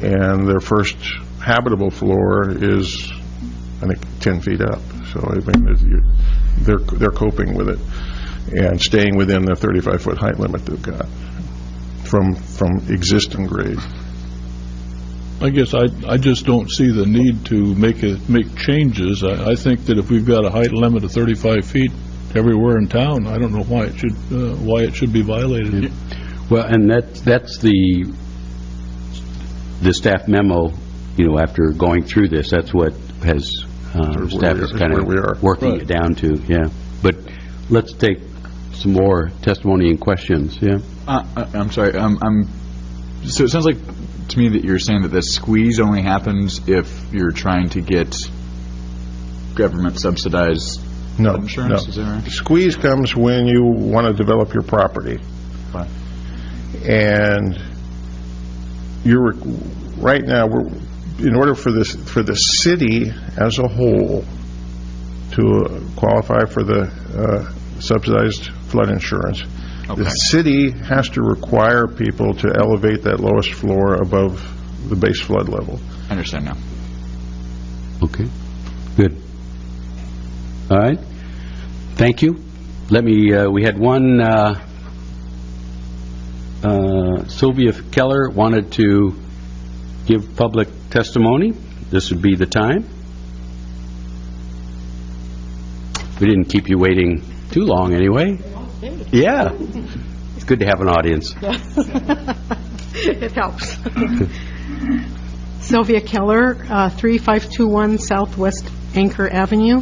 and their first habitable floor is, I think, 10 feet up. So, I mean, they're coping with it and staying within the 35-foot height limit they've got from existing grade. I guess I just don't see the need to make changes. I think that if we've got a height limit of 35 feet everywhere in town, I don't know why it should be violated. Well, and that's the staff memo, after going through this, that's what has, staff is kind of working it down to, yeah. But let's take some more testimony and questions, yeah? I'm sorry, so it sounds like to me that you're saying that the squeeze only happens if you're trying to get government subsidized flood insurance? No. Is that right? Squeeze comes when you want to develop your property. Fine. And right now, in order for the city as a whole to qualify for the subsidized flood insurance, the city has to require people to elevate that lowest floor above the base flood level. I understand now. Okay, good. All right, thank you. Let me, we had one, Sylvia Keller wanted to give public testimony. This would be the time. We didn't keep you waiting too long anyway. Yeah. It's good to have an audience. It helps. Sylvia Keller, 3521 Southwest Anchor Avenue.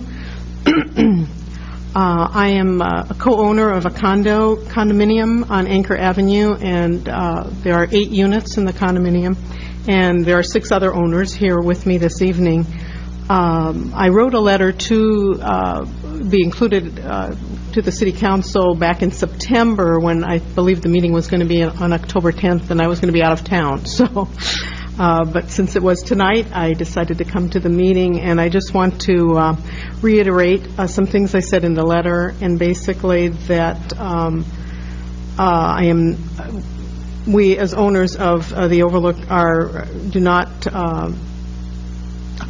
I am a co-owner of a condominium on Anchor Avenue, and there are 8 units in the condominium, and there are 6 other owners here with me this evening. I wrote a letter to be included to the City Council back in September, when I believe the meeting was going to be on October 10th, and I was going to be out of town. So, but since it was tonight, I decided to come to the meeting, and I just want to reiterate some things I said in the letter, and basically that we as owners of the Overlook are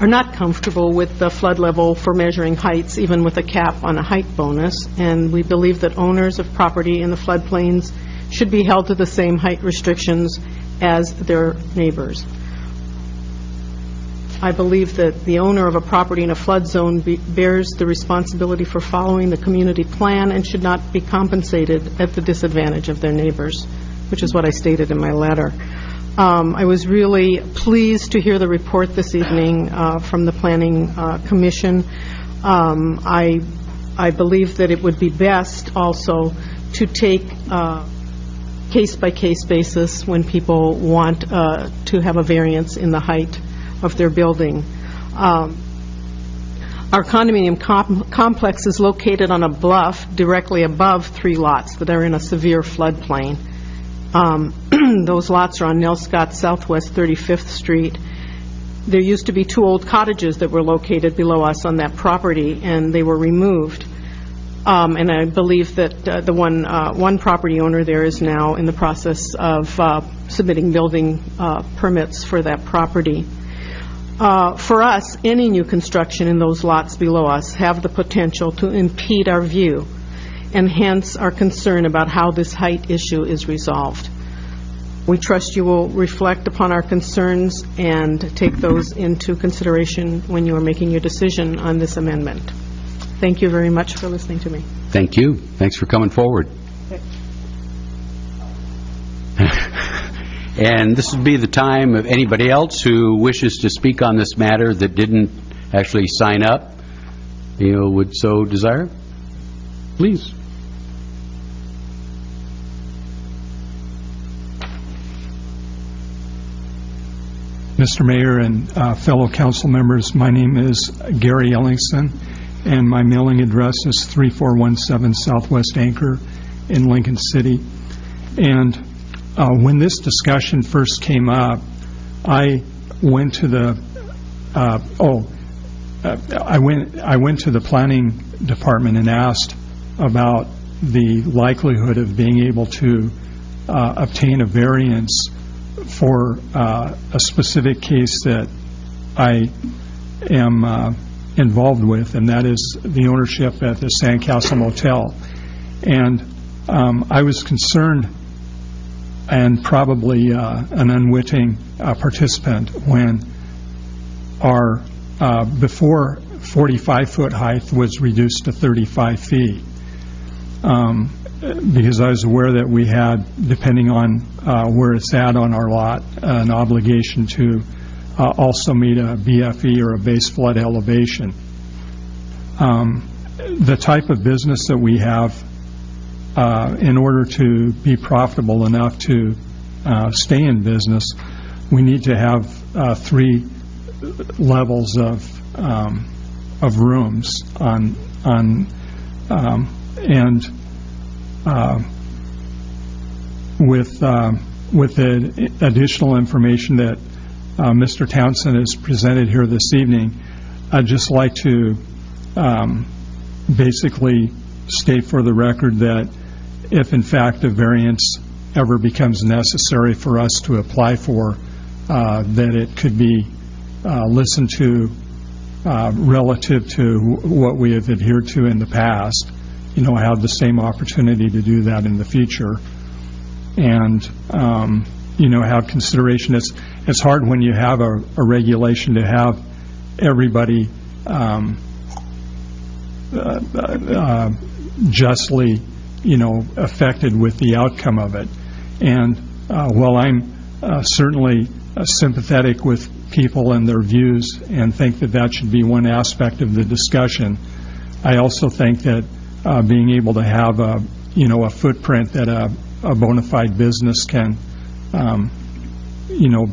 not comfortable with the flood level for measuring heights, even with a cap on a height bonus, and we believe that owners of property in the floodplains should be held to the same height restrictions as their neighbors. I believe that the owner of a property in a flood zone bears the responsibility for following the community plan and should not be compensated at the disadvantage of their neighbors, which is what I stated in my letter. I was really pleased to hear the report this evening from the Planning Commission. I believe that it would be best also to take case-by-case basis when people want to have a variance in the height of their building. Our condominium complex is located on a bluff directly above 3 lots that are in a severe floodplain. Those lots are on Nell Scott Southwest 35th Street. There used to be 2 old cottages that were located below us on that property, and they were removed. And I believe that the one property owner there is now in the process of submitting building permits for that property. For us, any new construction in those lots below us have the potential to impede our view, and hence our concern about how this height issue is resolved. We trust you will reflect upon our concerns and take those into consideration when you are making your decision on this amendment. Thank you very much for listening to me. Thank you. Thanks for coming forward. And this would be the time of anybody else who wishes to speak on this matter that didn't actually sign up, would so desire. Please. Mr. Mayor and fellow council members, my name is Gary Ellingson, and my mailing address is 3417 Southwest Anchor in Lincoln City. And when this discussion first came up, I went to the I went to the planning department and asked about the likelihood of being able to obtain a variance for a specific case that I am involved with, and that is the ownership at the Sandcastle Motel. And I was concerned, and probably an unwitting participant, when our before 45-foot height was reduced to 35 feet, because I was aware that we had, depending on where it's at on our lot, an obligation to also meet a BFE or a base flood elevation. The type of business that we have, in order to be profitable enough to stay in business, we need to have 3 levels of rooms and with the additional information that Mr. Townsend has presented here this evening, I'd just like to basically state for the record that if in fact a variance ever becomes necessary for us to apply for, that it could be listened to relative to what we have adhered to in the past, have the same opportunity to do that in the future, and have consideration. It's hard when you have a regulation to have everybody justly affected with the outcome of it. And while I'm certainly sympathetic with people and their views and think that that should be one aspect of the discussion, I also think that being able to have a footprint that a bona fide business can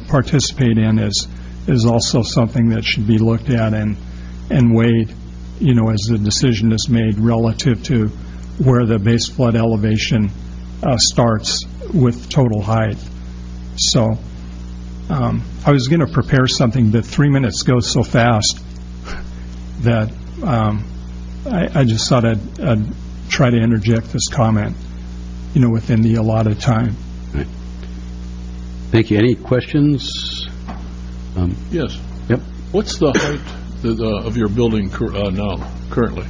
participate in is also something that should be looked at and weighed as the decision is made relative to where the base flood elevation starts with total height. So I was going to prepare something, but 3 minutes goes so fast that I just thought I'd try to interject this comment, within the allotted time. Right. Thank you. Any questions? Yes. Yep. What's the height of your building now, currently?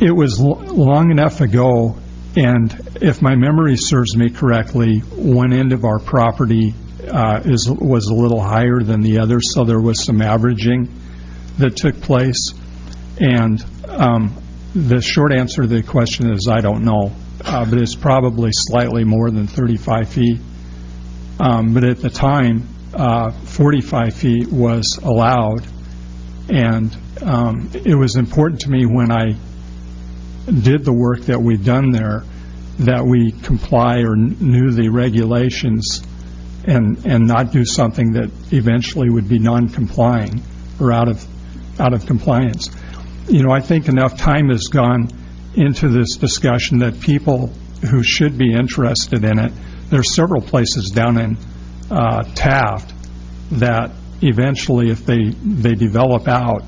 It was long enough ago, and if my memory serves me correctly, one end of our property was a little higher than the other, so there was some averaging that took place. And the short answer to the question is I don't know, but it's probably slightly more than 35 feet. But at the time, 45 feet was allowed, and it was important to me when I did the work that we've done there that we comply or knew the regulations and not do something that eventually would be non-complying or out of compliance. I think enough time has gone into this discussion that people who should be interested in it, there's several places down in Taft that eventually, if they develop out,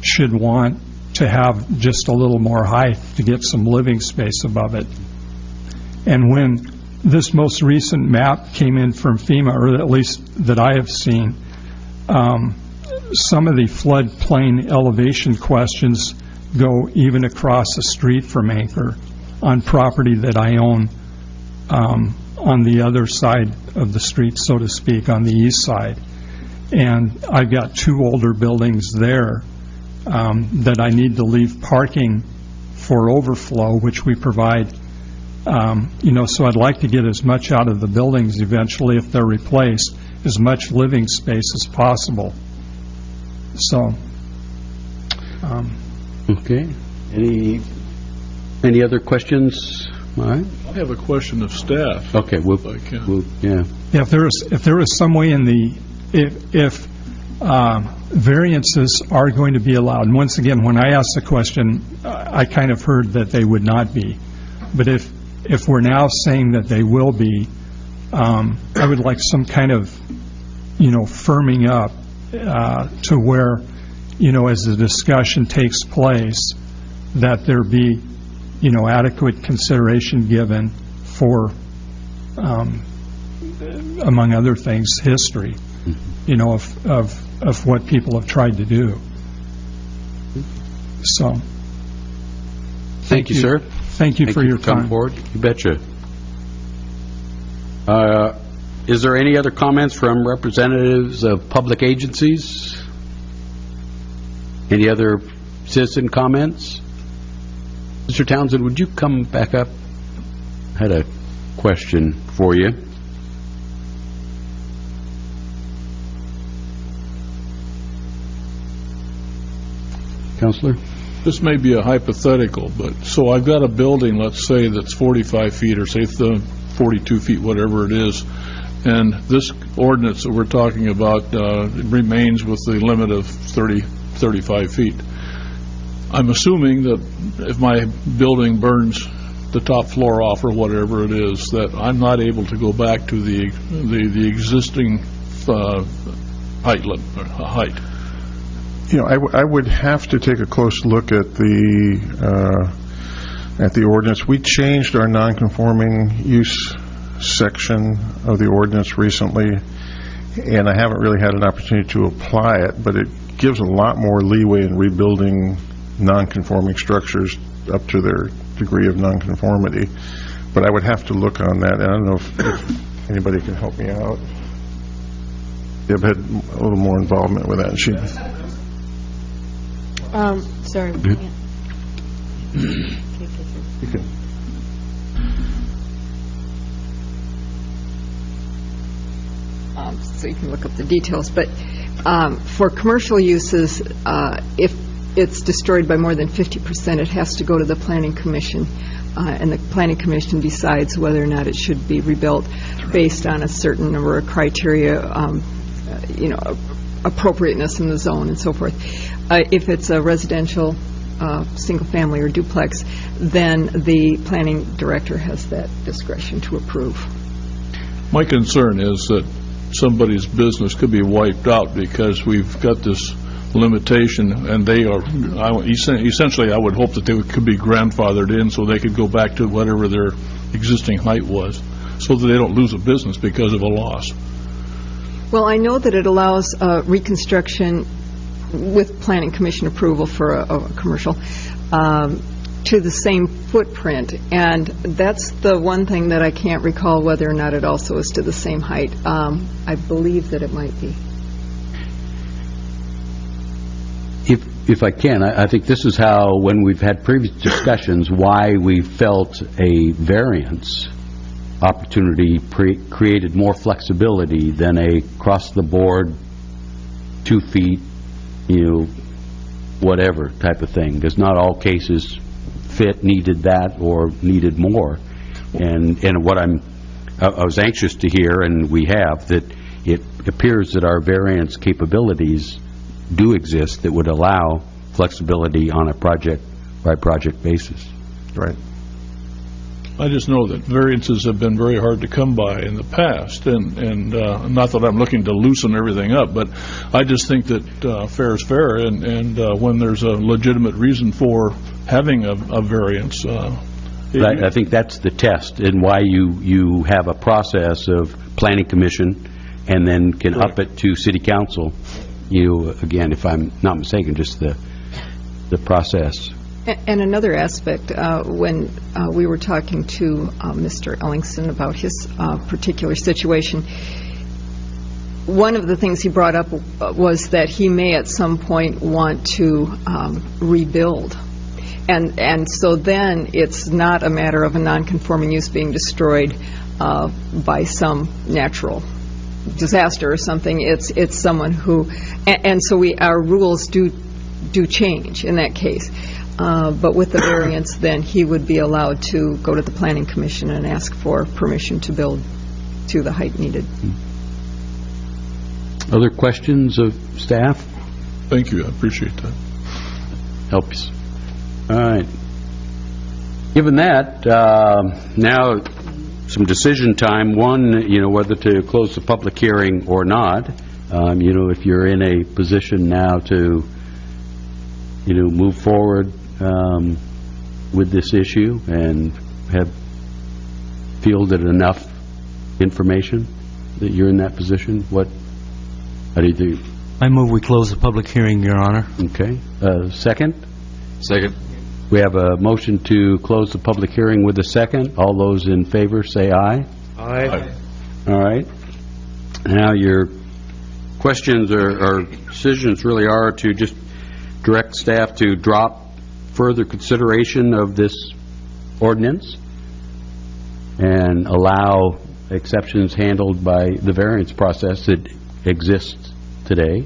should want to have just a little more height to get some living space above it. And when this most recent map came in from FEMA, or at least that I have seen, some of the floodplain elevation questions go even across the street from Anchor on property that I own on the other side of the street, so to speak, on the east side. And I've got 2 older buildings there that I need to leave parking for overflow, which we provide. So I'd like to get as much out of the buildings eventually, if they're replaced, as much living space as possible. So, okay. Any other questions? All right. I have a question of staff. Okay. Yeah. If there is some way in the if variances are going to be allowed, and once again, when I asked the question, I kind of heard that they would not be. But if we're now saying that they will be, I would like some kind of, firming up to where as the discussion takes place, that there be, adequate consideration given for, among other things, history, of what people have tried to do. So. Thank you, sir. Thank you for your coming time. forward. You betcha. Is there any other comments from representatives of public agencies? Any other citizen comments? Mr. Townsend, would you come back up? I had a question for you. Counselor? This may be a hypothetical, but so I've got a building, let's say, that's 45 feet or say 42 feet, whatever it is, and this ordinance that we're talking about remains with the limit of 35 feet. I'm assuming that if my building burns the top floor off or whatever it is, that I'm not able to go back to the existing height. I would have to take a close look at the ordinance. We changed our non-conforming use section of the ordinance recently, and I haven't really had an opportunity to apply it, but it gives a lot more leeway in rebuilding non-conforming structures up to their degree of non-conformity. But I would have to look on that, and I don't know if anybody can help me out. Deb had a little more involvement with that. Sorry. You can. So you can look up the details. But for commercial uses, if it's destroyed by more than 50%, it has to go to the Planning Commission, and the Planning Commission decides whether or not it should be rebuilt based on a certain number of criteria, appropriateness in the zone and so forth. If it's a residential, single-family or duplex, then the planning director has that discretion to approve. My concern is that somebody's business could be wiped out because we've got this limitation, and they are essentially, I would hope that they could be grandfathered in so they could go back to whatever their existing height was, so that they don't lose a business because of a loss. Well, I know that it allows reconstruction with Planning Commission approval for a commercial to the same footprint, and that's the one thing that I can't recall whether or not it also is to the same height. I believe that it might be. If I can, I think this is how, when we've had previous discussions, why we felt a variance opportunity created more flexibility than a across-the-board 2 feet, whatever type of thing, because not all cases needed that or needed more. And what I was anxious to hear, and we have, that it appears that our variance capabilities do exist that would allow flexibility on a project-by-project basis. Right. I just know that variances have been very hard to come by in the past, and not that I'm looking to loosen everything up, but I just think that fair is fair, and when there's a legitimate reason for having a variance. I think that's the test, and why you have a process of Planning Commission and then can up it to City Council. Again, if I'm not mistaken, just the process. And another aspect, when we were talking to Mr. Ellingson about his particular situation, one of the things he brought up was that he may at some point want to rebuild. And so then it's not a matter of a non-conforming use being destroyed by some natural disaster or something. It's someone who, and so our rules do change in that case. But with the variance, then he would be allowed to go to the Planning Commission and ask for permission to build to the height needed. Other questions of staff? Thank you. I appreciate that. Helps. All right. Given that, now some decision time. One, whether to close the public hearing or not. If you're in a position now to move forward with this issue and have fielded enough information that you're in that position? How do you think? I move we close the public hearing, Your Honor. Okay. Second? Second. We have a motion to close the public hearing with a second. All those in favor say aye. Aye. All right. Now your questions or decisions really are to just direct staff to drop further consideration of this ordinance and allow exceptions handled by the variance process that exists today,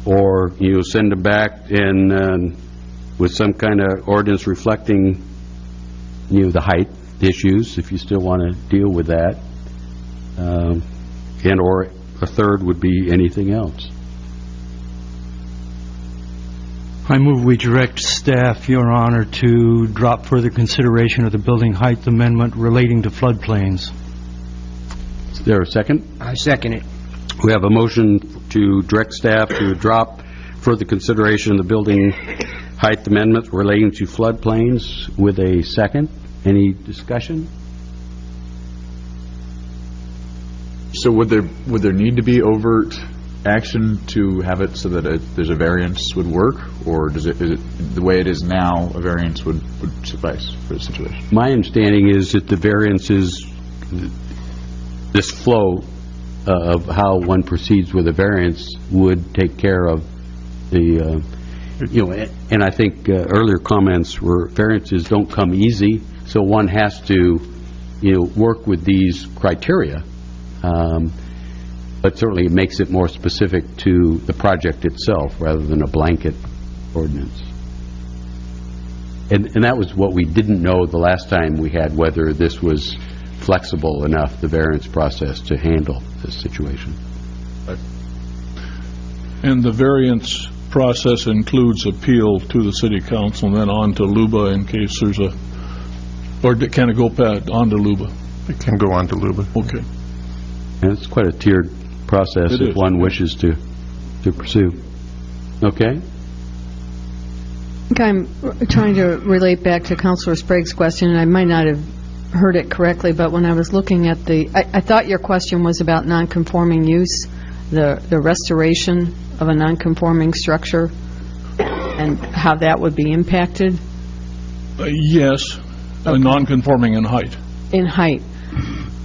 or send them back and with some kind of ordinance reflecting the height issues, if you still want to deal with that, and or a third would be anything else. I move we direct staff, Your Honor, to drop further consideration of the building height amendment relating to floodplains. Is there a second? I second it. We have a motion to direct staff to drop further consideration of the building height amendment relating to floodplains with a second. Any discussion? So would there need to be overt action to have it so that there's a variance would work, or is it the way it is now, a variance would suffice for the situation? My understanding is that the variance is this flow of how one proceeds with a variance would take care of the, and I think earlier comments were variances don't come easy, so one has to, work with these criteria. But certainly it makes it more specific to the project itself rather than a blanket ordinance. And that was what we didn't know the last time we had, whether this was flexible enough, the variance process, to handle this situation. And the variance process includes appeal to the city council and then on to LUBA in case there's a, or can it go on to LUBA? It can go on to LUBA. Okay. And it's quite a tiered process if one wishes to pursue. Okay? I think I'm trying to relate back to Councilor Sprague's question, and I might not have heard it correctly, but when I was looking at I thought your question was about nonconforming use, the restoration of a nonconforming structure and how that would be impacted? Yes, okay. Nonconforming in height. In height.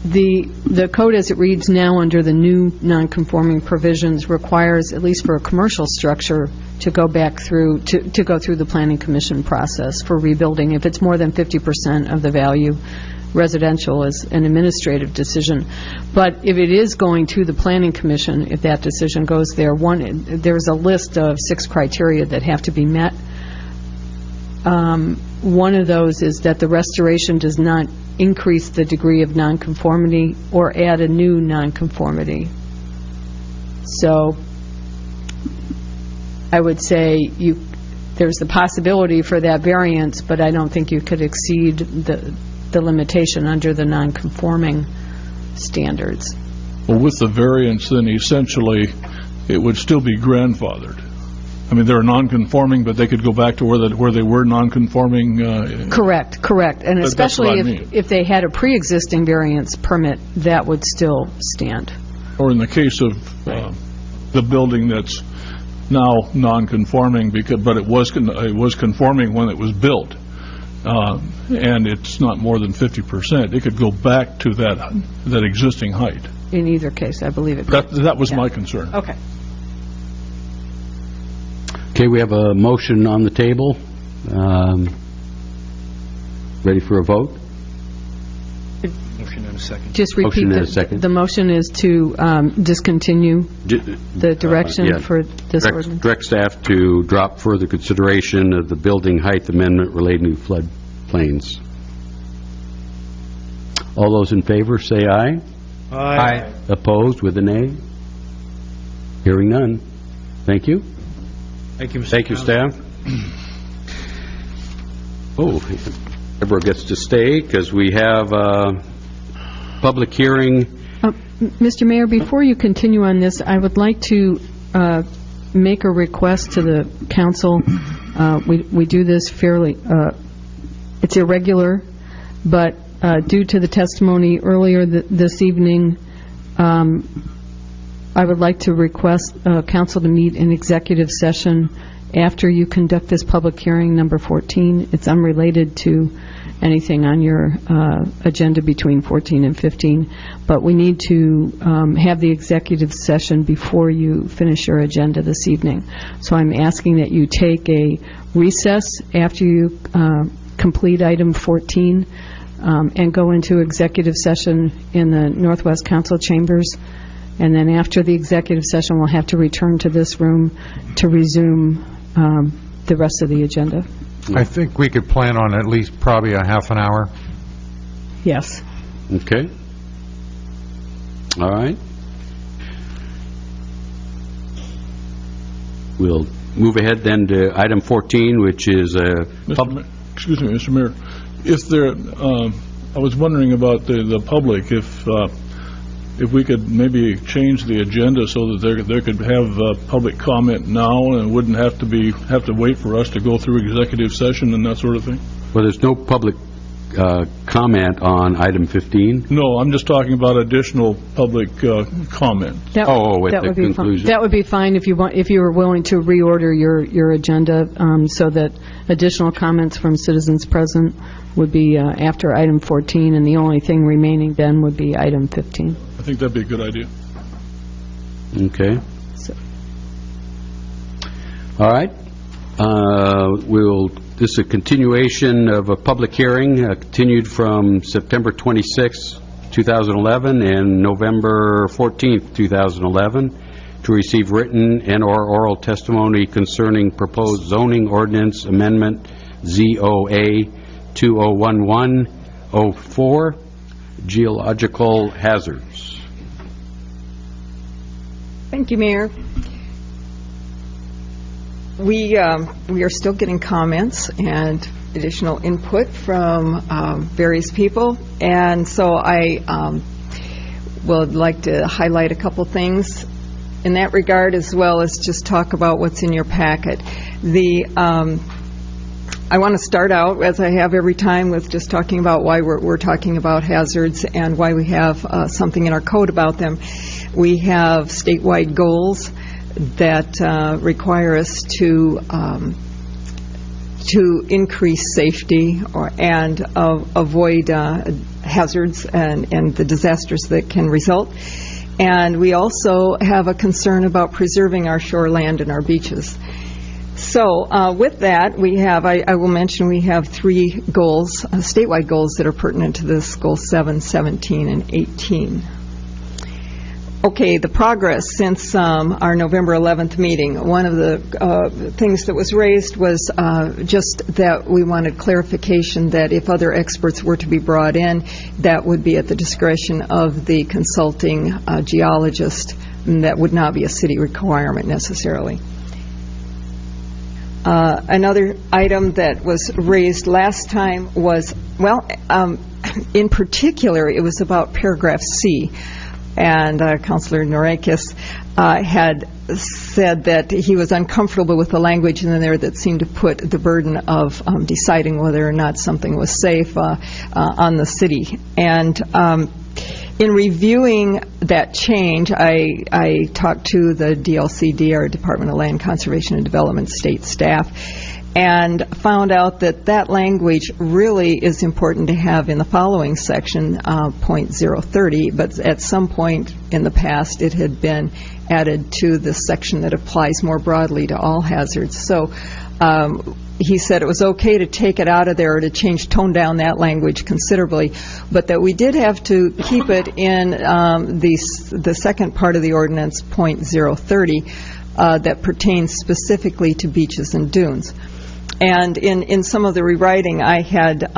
The code as it reads now under the new nonconforming provisions requires, at least for a commercial structure, to go back through, to go through the planning commission process for rebuilding. If it's more than 50% of the value, residential is an administrative decision. But if it is going to the planning commission, if that decision goes there, there's a list of 6 criteria that have to be met. One of those is that the restoration does not increase the degree of nonconformity or add a new nonconformity. So I would say there's the possibility for that variance, but I don't think you could exceed the limitation under the nonconforming standards. Well, with the variance, then essentially it would still be grandfathered. I mean, they're non-conforming, but they could go back to where they were non-conforming. Correct. And especially if they had a pre-existing variance permit, that would still stand. Or in the case of the building that's now non-conforming, but it was conforming when it was built, and it's not more than 50%. It could go back to that existing height. In either case, I believe it. That was my concern. Okay. Okay, we have a motion on the table. Ready for a vote? Motion and a second. Just repeat the motion is to discontinue the direction for this ordinance. Direct staff to drop further consideration of the building height amendment relating to floodplains. All those in favor say aye. Aye. Opposed with a nay? Hearing none. Thank you. Thank you, Mr. Thank you, staff. Oh, everyone gets to stay because we have a public hearing. Mr. Mayor, before you continue on this, I would like to make a request to the council. We do this fairly, it's irregular, but due to the testimony earlier this evening, I would like to request council to meet in executive session after you conduct this public hearing, number 14. It's unrelated to anything on your agenda between 14 and 15, but we need to have the executive session before you finish your agenda this evening. So I'm asking that you take a recess after you complete item 14 and go into executive session in the Northwest Council chambers. And then after the executive session, we'll have to return to this room to resume the rest of the agenda. I think we could plan on at least probably a half an hour. Yes. Okay. All right. We'll move ahead then to item 14, which is Excuse me, Mr. Mayor. If there, I was wondering about the public, if we could maybe change the agenda so that there could have public comment now and wouldn't have to wait for us to go through executive session and that sort of thing. Well, there's no public comment on item 15. No, I'm just talking about additional public comment. That the would be conclusion. fine. That would be fine if you were willing to reorder your agenda so that additional comments from citizens present would be after item 14, and the only thing remaining then would be item 15. I think that'd be a good idea. Okay. All right. This is a continuation of a public hearing continued from September 26, 2011 and November 14, 2011 to receive written and/or oral testimony concerning proposed zoning ordinance amendment ZOA 2011-04, geological hazards. Thank you, Mayor. We are still getting comments and additional input from various people, and so I would like to highlight a couple things in that regard, as well as just talk about what's in your packet. I want to start out, as I have every time, with just talking about why we're talking about hazards and why we have something in our code about them. We have statewide goals that require us to increase safety and avoid hazards and the disasters that can result. And we also have a concern about preserving our shoreland and our beaches. So with that, we have, I will mention, we have 3 goals, statewide goals that are pertinent to this, Goal 7, 17, and 18. Okay, the progress since our November 11th meeting. One of the things that was raised was just that we wanted clarification that if other experts were to be brought in, that would be at the discretion of the consulting geologist, and that would not be a city requirement necessarily. Another item that was raised last time was, in particular, it was about paragraph C. And Councilor Norakis had said that he was uncomfortable with the language in there that seemed to put the burden of deciding whether or not something was safe on the city. And in reviewing that change, I talked to the DLCD, our Department of Land Conservation and Development state staff, and found out that that language really is important to have in the following section, .030, but at some point in the past it had been added to the section that applies more broadly to all hazards. So he said it was okay to take it out of there or to tone down that language considerably, but that we did have to keep it in the second part of the ordinance, .030, that pertains specifically to beaches and dunes. And in some of the rewriting, I had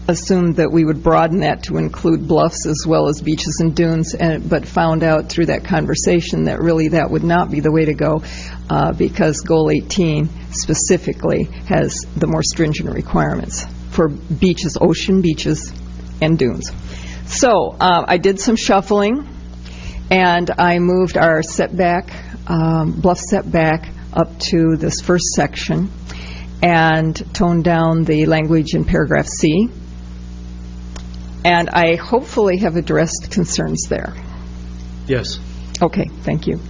assumed that we would broaden that to include bluffs as well as beaches and dunes, but found out through that conversation that really that would not be the way to go because Goal 18 specifically has the more stringent requirements for beaches, ocean beaches, and dunes. So I did some shuffling, and I moved our setback bluff setback up to this first section and tone down the language in paragraph C. And I hopefully have addressed concerns there. Yes. Okay, thank you.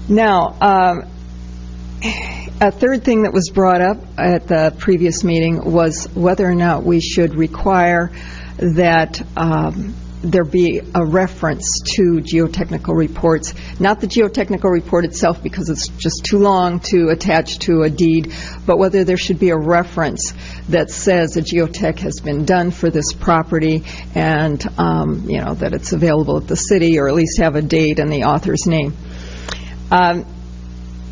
Now, a third thing that was brought up at the previous meeting was whether or not we should require that there be a reference to geotechnical reports. Not the geotechnical report itself, because it's just too long to attach to a deed, but whether there should be a reference that says a geotech has been done for this property and, that it's available at the city, or at least have a date and the author's name.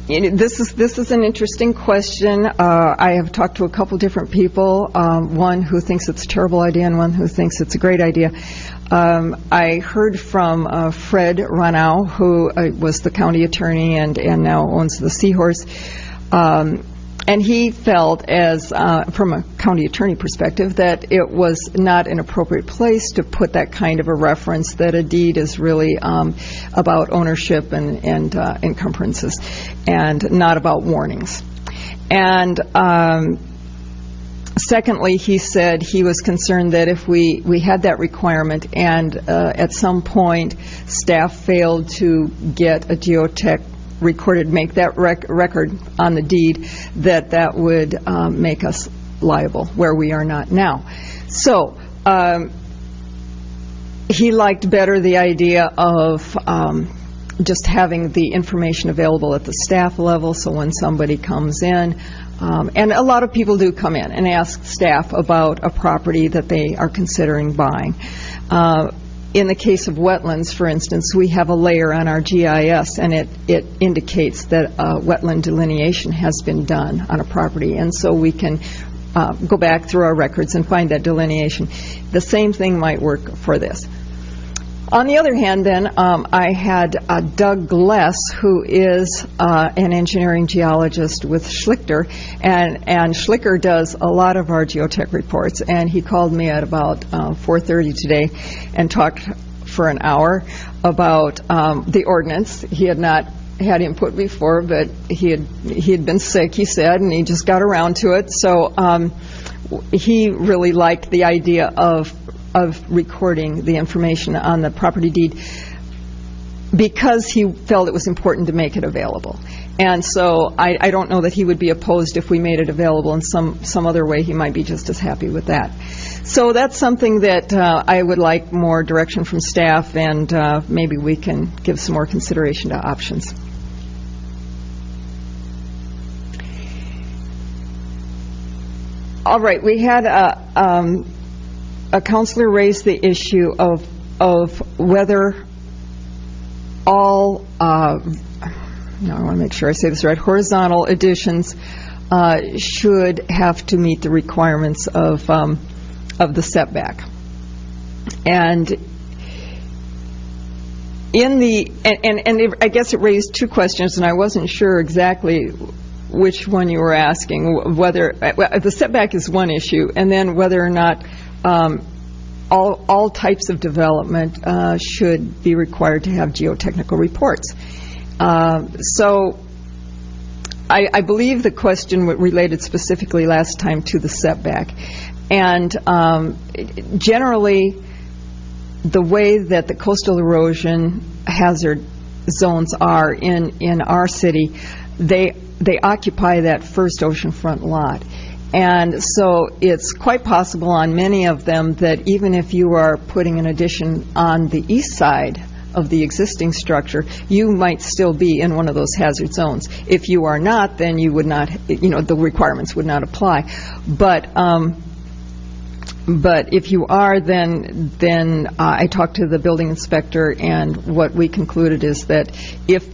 This is an interesting question. I have talked to a couple different people, one who thinks it's a terrible idea and one who thinks it's a great idea. I heard from Fred Ronau, who was the county attorney and now owns the Seahorse, and he felt, as from a county attorney perspective, that it was not an appropriate place to put that kind of a reference, that a deed is really about ownership and encumbrances and not about warnings. And secondly, he said he was concerned that if we had that requirement and at some point staff failed to get a geotech recorded, make that record on the deed, that would make us liable where we are not now. So he liked better the idea of just having the information available at the staff level, so when somebody comes in, and a lot of people do come in and ask staff about a property that they are considering buying. In the case of wetlands, for instance, we have a layer on our GIS, and it indicates that wetland delineation has been done on a property, and so we can go back through our records and find that delineation. The same thing might work for this. On the other hand, then, I had Doug Gless, who is an engineering geologist with Schlichter, and Schlichter does a lot of our geotech reports, and he called me at about 4:30 today and talked for an hour about the ordinance. He had not had input before, but he had been sick, he said, and he just got around to it. So he really liked the idea of recording the information on the property deed because he felt it was important to make it available. And so I don't know that he would be opposed if we made it available in some other way. He might be just as happy with that. So that's something that I would like more direction from staff, and maybe we can give some more consideration to options. All right, we had a counselor raised the issue of whether all, I want to make sure I say this right, horizontal additions should have to meet the requirements of the setback. And I guess it raised two questions, and I wasn't sure exactly which one you were asking. Whether the setback is one issue, and then whether or not all types of development should be required to have geotechnical reports. So I believe the question related specifically last time to the setback. And generally, the way that the coastal erosion hazard zones are in our city, they occupy that first oceanfront lot. And so it's quite possible on many of them that even if you are putting an addition on the east side of the existing structure, you might still be in one of those hazard zones. If you are not, then you would not, the requirements would not apply. But if you are, then I talked to the building inspector, and what we concluded is that if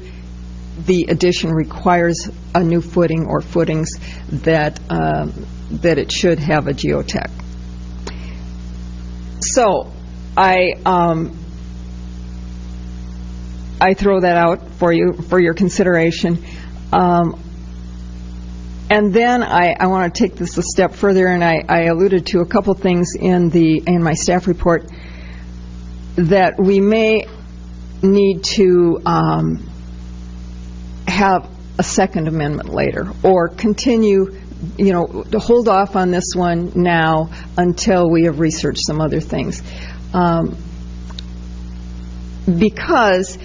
the addition requires a new footing or footings, that it should have a geotech. So I throw that out for you for your consideration. And then I want to take this a step further, and I alluded to a couple things in my staff report that we may need to have a second amendment later, or continue, to hold off on this one now until we have researched some other things. Because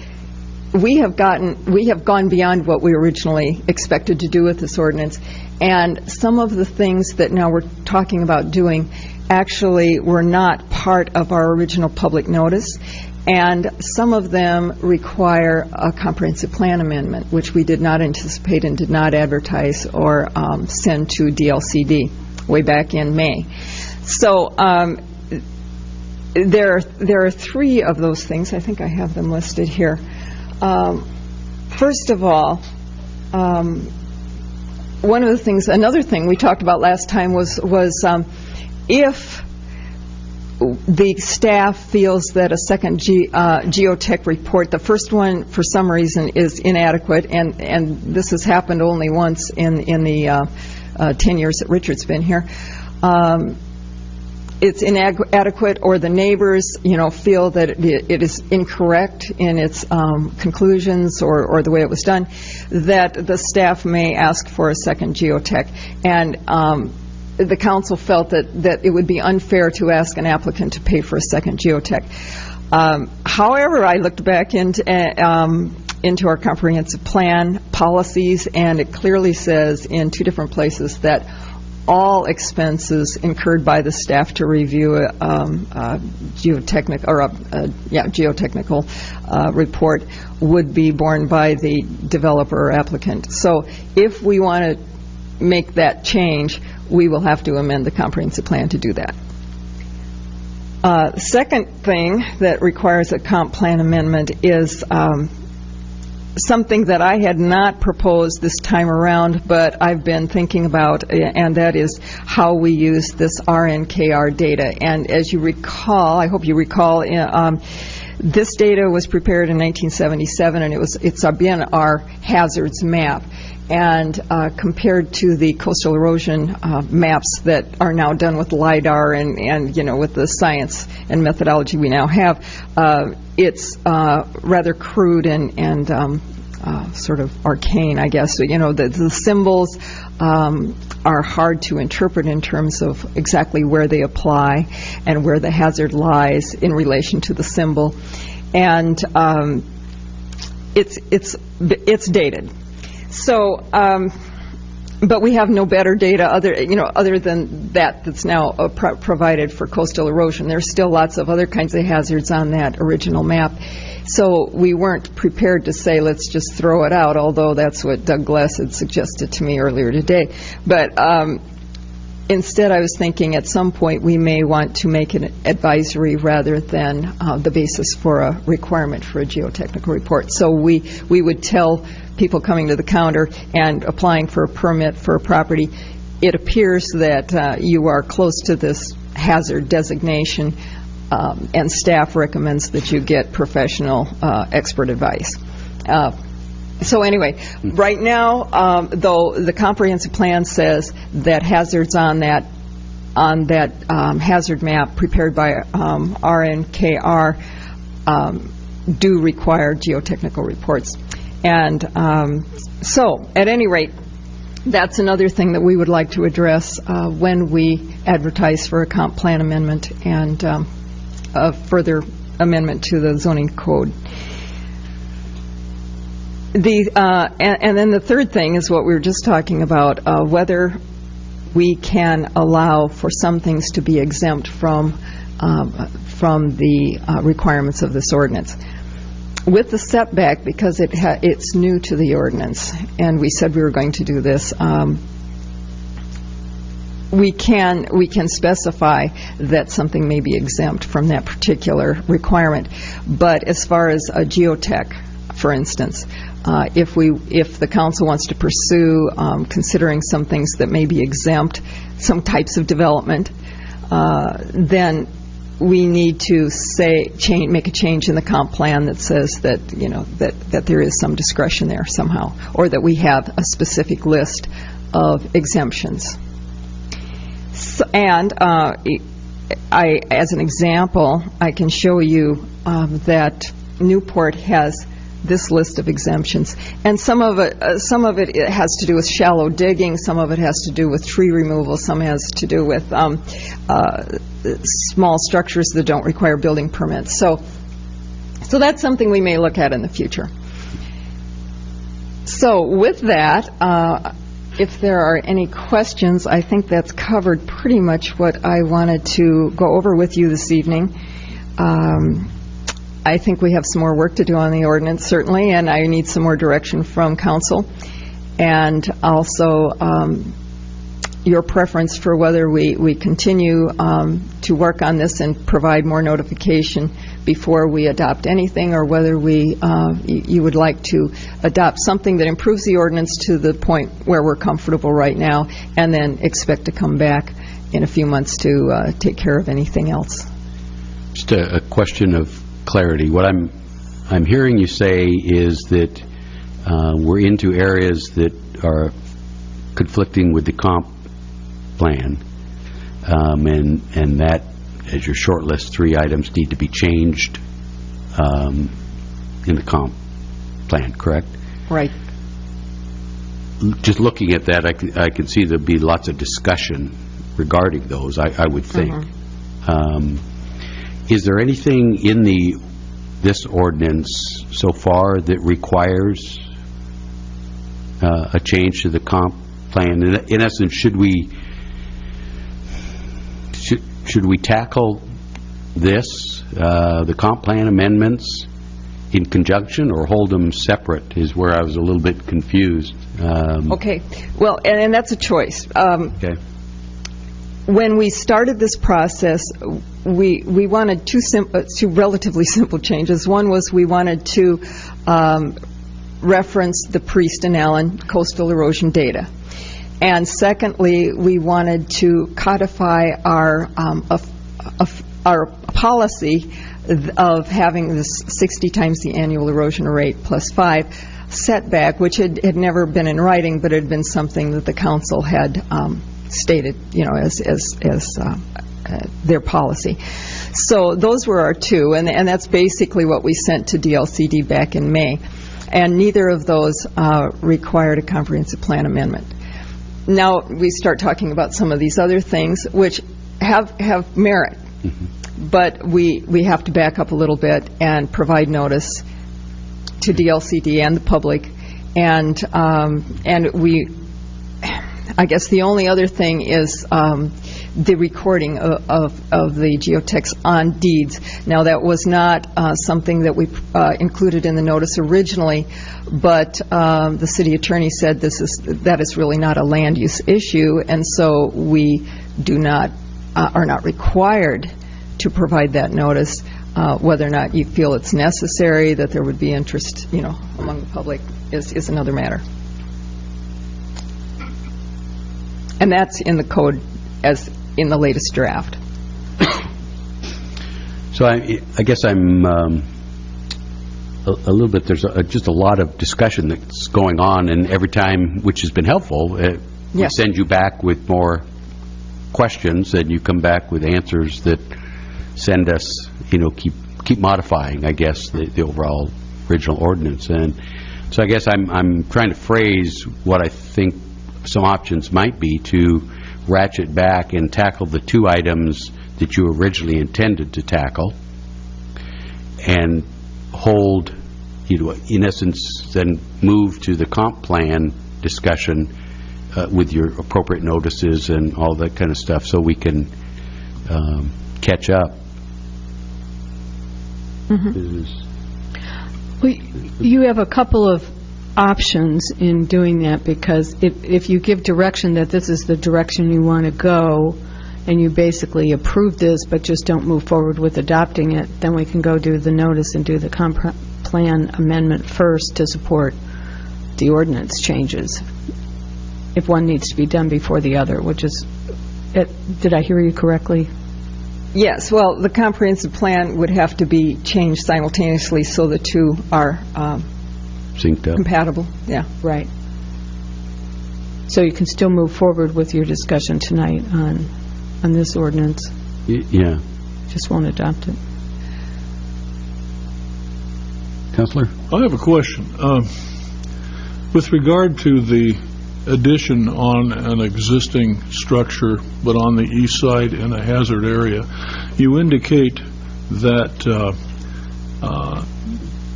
we have gone beyond what we originally expected to do with this ordinance, and some of the things that now we're talking about doing actually were not part of our original public notice, and some of them require a comprehensive plan amendment, which we did not anticipate and did not advertise or send to DLCD way back in May. So there are three of those things. I think I have them listed here. First of all, another thing we talked about last time was if the staff feels that a second geotech report, the first one for some reason is inadequate, and this has happened only once in the 10 years that Richard's been here, it's inadequate, or the neighbors, feel that it is incorrect in its conclusions or the way it was done, that the staff may ask for a second geotech. And the council felt that it would be unfair to ask an applicant to pay for a second geotech. However, I looked back into our comprehensive plan policies, and it clearly says in two different places that all expenses incurred by the staff to review a geotechnical report would be borne by the developer or applicant. So if we want to make that change, we will have to amend the comprehensive plan to do that. Second thing that requires a comp plan amendment is something that I had not proposed this time around, but I've been thinking about, and that is how we use this RNKR data. And as you recall, I hope you recall, this data was prepared in 1977, and it's been our hazards map. And compared to the coastal erosion maps that are now done with LIDAR and with the science and methodology we now have, it's rather crude and sort of arcane, I guess. The symbols are hard to interpret in terms of exactly where they apply and where the hazard lies in relation to the symbol, and it's dated. So, but we have no better data other than that's now provided for coastal erosion. There's still lots of other kinds of hazards on that original map. So we weren't prepared to say, let's just throw it out, although that's what Doug Glass had suggested to me earlier today. But instead, I was thinking at some point we may want to make an advisory rather than the basis for a requirement for a geotechnical report. So we would tell people coming to the counter and applying for a permit for a property, it appears that you are close to this hazard designation, and staff recommends that you get professional expert advice. So anyway, right now, though, the comprehensive plan says that hazards on that hazard map prepared by RNKR do require geotechnical reports. And so, at any rate, that's another thing that we would like to address when we advertise for a comp plan amendment and a further amendment to the zoning code. And then the third thing is what we were just talking about, whether we can allow for some things to be exempt from the requirements of this ordinance. With the setback, because it's new to the ordinance, and we said we were going to do this, we can specify that something may be exempt from that particular requirement. But as far as a geotech, for instance, if the council wants to pursue considering some things that may be exempt, some types of development, then we need to make a change in the comp plan that says that that there is some discretion there somehow, or that we have a specific list of exemptions. So, and as an example, I can show you that Newport has this list of exemptions, and some of it has to do with shallow digging, some of it has to do with tree removal, some has to do with small structures that don't require building permits. So that's something we may look at in the future. So with that, if there are any questions, I think that's covered pretty much what I wanted to go over with you this evening. I think we have some more work to do on the ordinance, certainly, and I need some more direction from council. And also your preference for whether we continue to work on this and provide more notification before we adopt anything, or whether you would like to adopt something that improves the ordinance to the point where we're comfortable right now, and then expect to come back in a few months to take care of anything else. Just a question of clarity. What I'm hearing you say is that we're into areas that are conflicting with the comp plan, and that, as your short list, 3 items need to be changed in the comp plan, correct? Right. Just looking at that, I can see there'd be lots of discussion regarding those, I would think. Is there anything in this ordinance so far that requires a change to the comp plan? In essence, should we tackle this, the comp plan amendments, in conjunction, or hold them separate, is where I was a little bit confused. Okay. Well, and that's a choice. Okay. When we started this process, we wanted two relatively simple changes. One was we wanted to reference the Priest and Allen coastal erosion data. And secondly, we wanted to codify our policy of having this 60 times the annual erosion rate plus 5 setback, which had never been in writing, but had been something that the council had stated, as their policy. So those were our two, and that's basically what we sent to DLCD back in May. And neither of those required a comprehensive plan amendment. Now we start talking about some of these other things, which have merit, but we have to back up a little bit and provide notice to DLCD and the public, and I guess the only other thing is the recording of the geotechs on deeds. Now, that was not something that we included in the notice originally, but the city attorney said that is really not a land use issue, and so we are not required to provide that notice. Whether or not you feel it's necessary, that there would be interest, among the public, is another matter. And that's in the code as in the latest draft. So I guess I'm a little bit, there's just a lot of discussion that's going on, and every time, which has been helpful, we send you back with more questions, and you come back with answers that send us, keep modifying, I guess, the overall original ordinance. And so I guess I'm trying to phrase what I think some options might be to ratchet back and tackle the 2 items that you originally intended to tackle, and hold, in essence, then move to the comp plan discussion with your appropriate notices and all that kind of stuff, so we can catch up. You have a couple of options in doing that, because if you give direction that this is the direction you want to go, and you basically approve this but just don't move forward with adopting it, then we can go do the notice and do the comp plan amendment first to support the ordinance changes, if one needs to be done before the other, which is, did I hear you correctly? Yes, well, the comprehensive plan would have to be changed simultaneously so the two are synced up, compatible. Yeah, right. So you can still move forward with your discussion tonight on this ordinance. Yeah. Just won't adopt it. Counselor? I have a question. With regard to the addition on an existing structure, but on the east side in a hazard area, you indicate that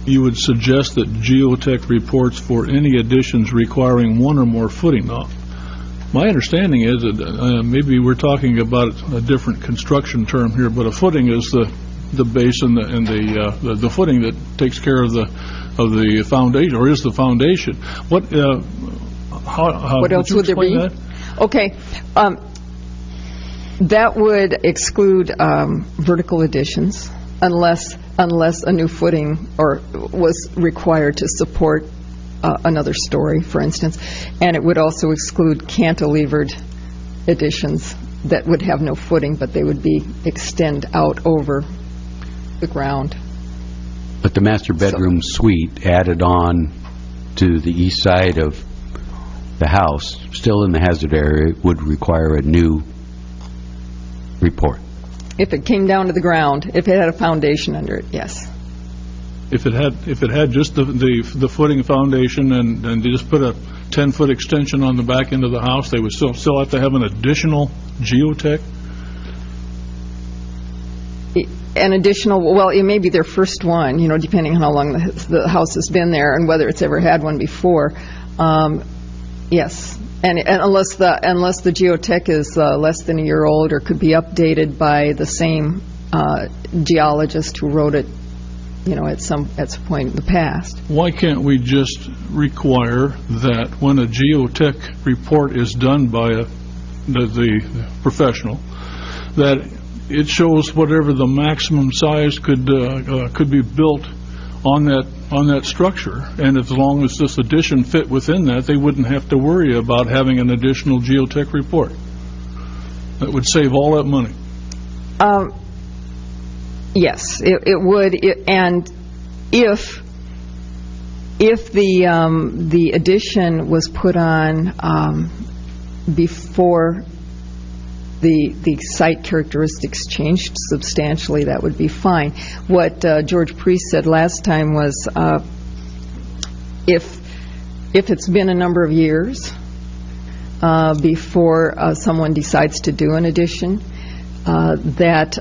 you would suggest that geotech reports for any additions requiring one or more footing. Now, my understanding is that maybe we're talking about a different construction term here, but a footing is the base and the footing that takes care of the foundation, or is the foundation. What else would there be? That? Okay. That would exclude vertical additions unless a new footing was required to support another story, for instance. And it would also exclude cantilevered additions that would have no footing, but they would extend out over the ground. But the master bedroom suite added on to the east side of the house, still in the hazard area, would require a new report. If it came down to the ground, if it had a foundation under it, yes. If it had just the footing foundation and they just put a 10-foot extension on the back end of the house, they would still have to have an additional geotech? An additional, well, it may be their first one, depending on how long the house has been there and whether it's ever had one before. Yes. And unless the geotech is less than a year old or could be updated by the same geologist who wrote it, at some point in the past. Why can't we just require that when a geotech report is done by the professional, that it shows whatever the maximum size could be built on that structure, and as long as this addition fit within that, they wouldn't have to worry about having an additional geotech report. That would save all that money. Yes, it would. And if the addition was put on before the site characteristics changed substantially, that would be fine. What George Priest said last time was if it's been a number of years before someone decides to do an addition, that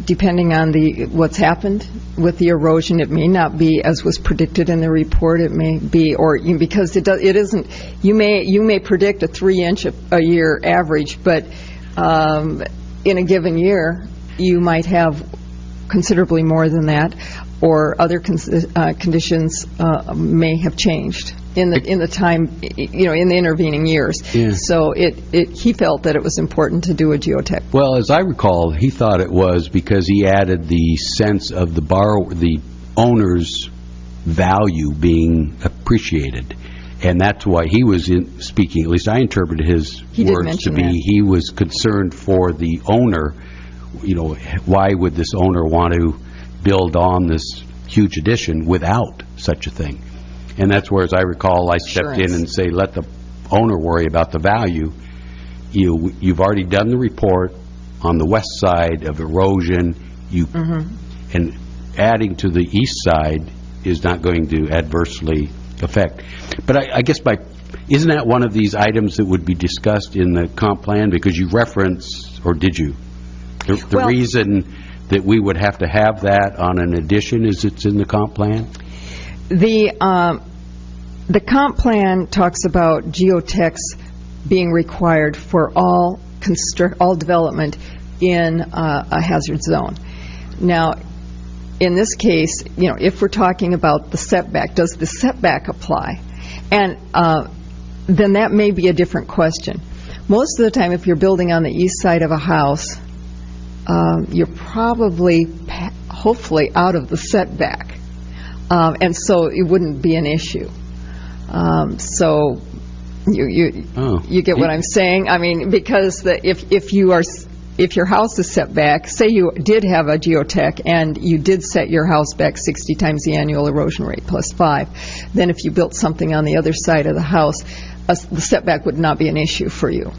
depending on what's happened with the erosion, it may not be as was predicted in the report. It may be, because it isn't. You may predict a 3-inch a year average, but in a given year, you might have considerably more than that, or other conditions may have changed in the time, in the intervening years. Yeah. So he felt that it was important to do a geotech. Well, as I recall, he thought it was because he added the sense of the owner's value being appreciated. And that's why he was speaking, at least I interpreted his words to be, he was concerned for the owner. Why would this owner want to build on this huge addition without such a thing? And that's where, as I recall, I stepped in and say, let the owner worry about the value. You've already done the report on the west side of erosion, and adding to the east side is not going to adversely affect. But I guess isn't that one of these items that would be discussed in the comp plan? Because you reference, or did you? The reason that we would have to have that on an addition is it's in the comp plan? The comp plan talks about geotechs being required for all development in a hazard zone. Now, in this case, if we're talking about the setback, does the setback apply? And then that may be a different question. Most of the time, if you're building on the east side of a house, you're probably, hopefully, out of the setback. And so it wouldn't be an issue. So you get what I'm saying? I mean, because if your house is set back, say you did have a geotech and you did set your house back 60 times the annual erosion rate plus 5, then if you built something on the other side of the house, the setback would not be an issue for you.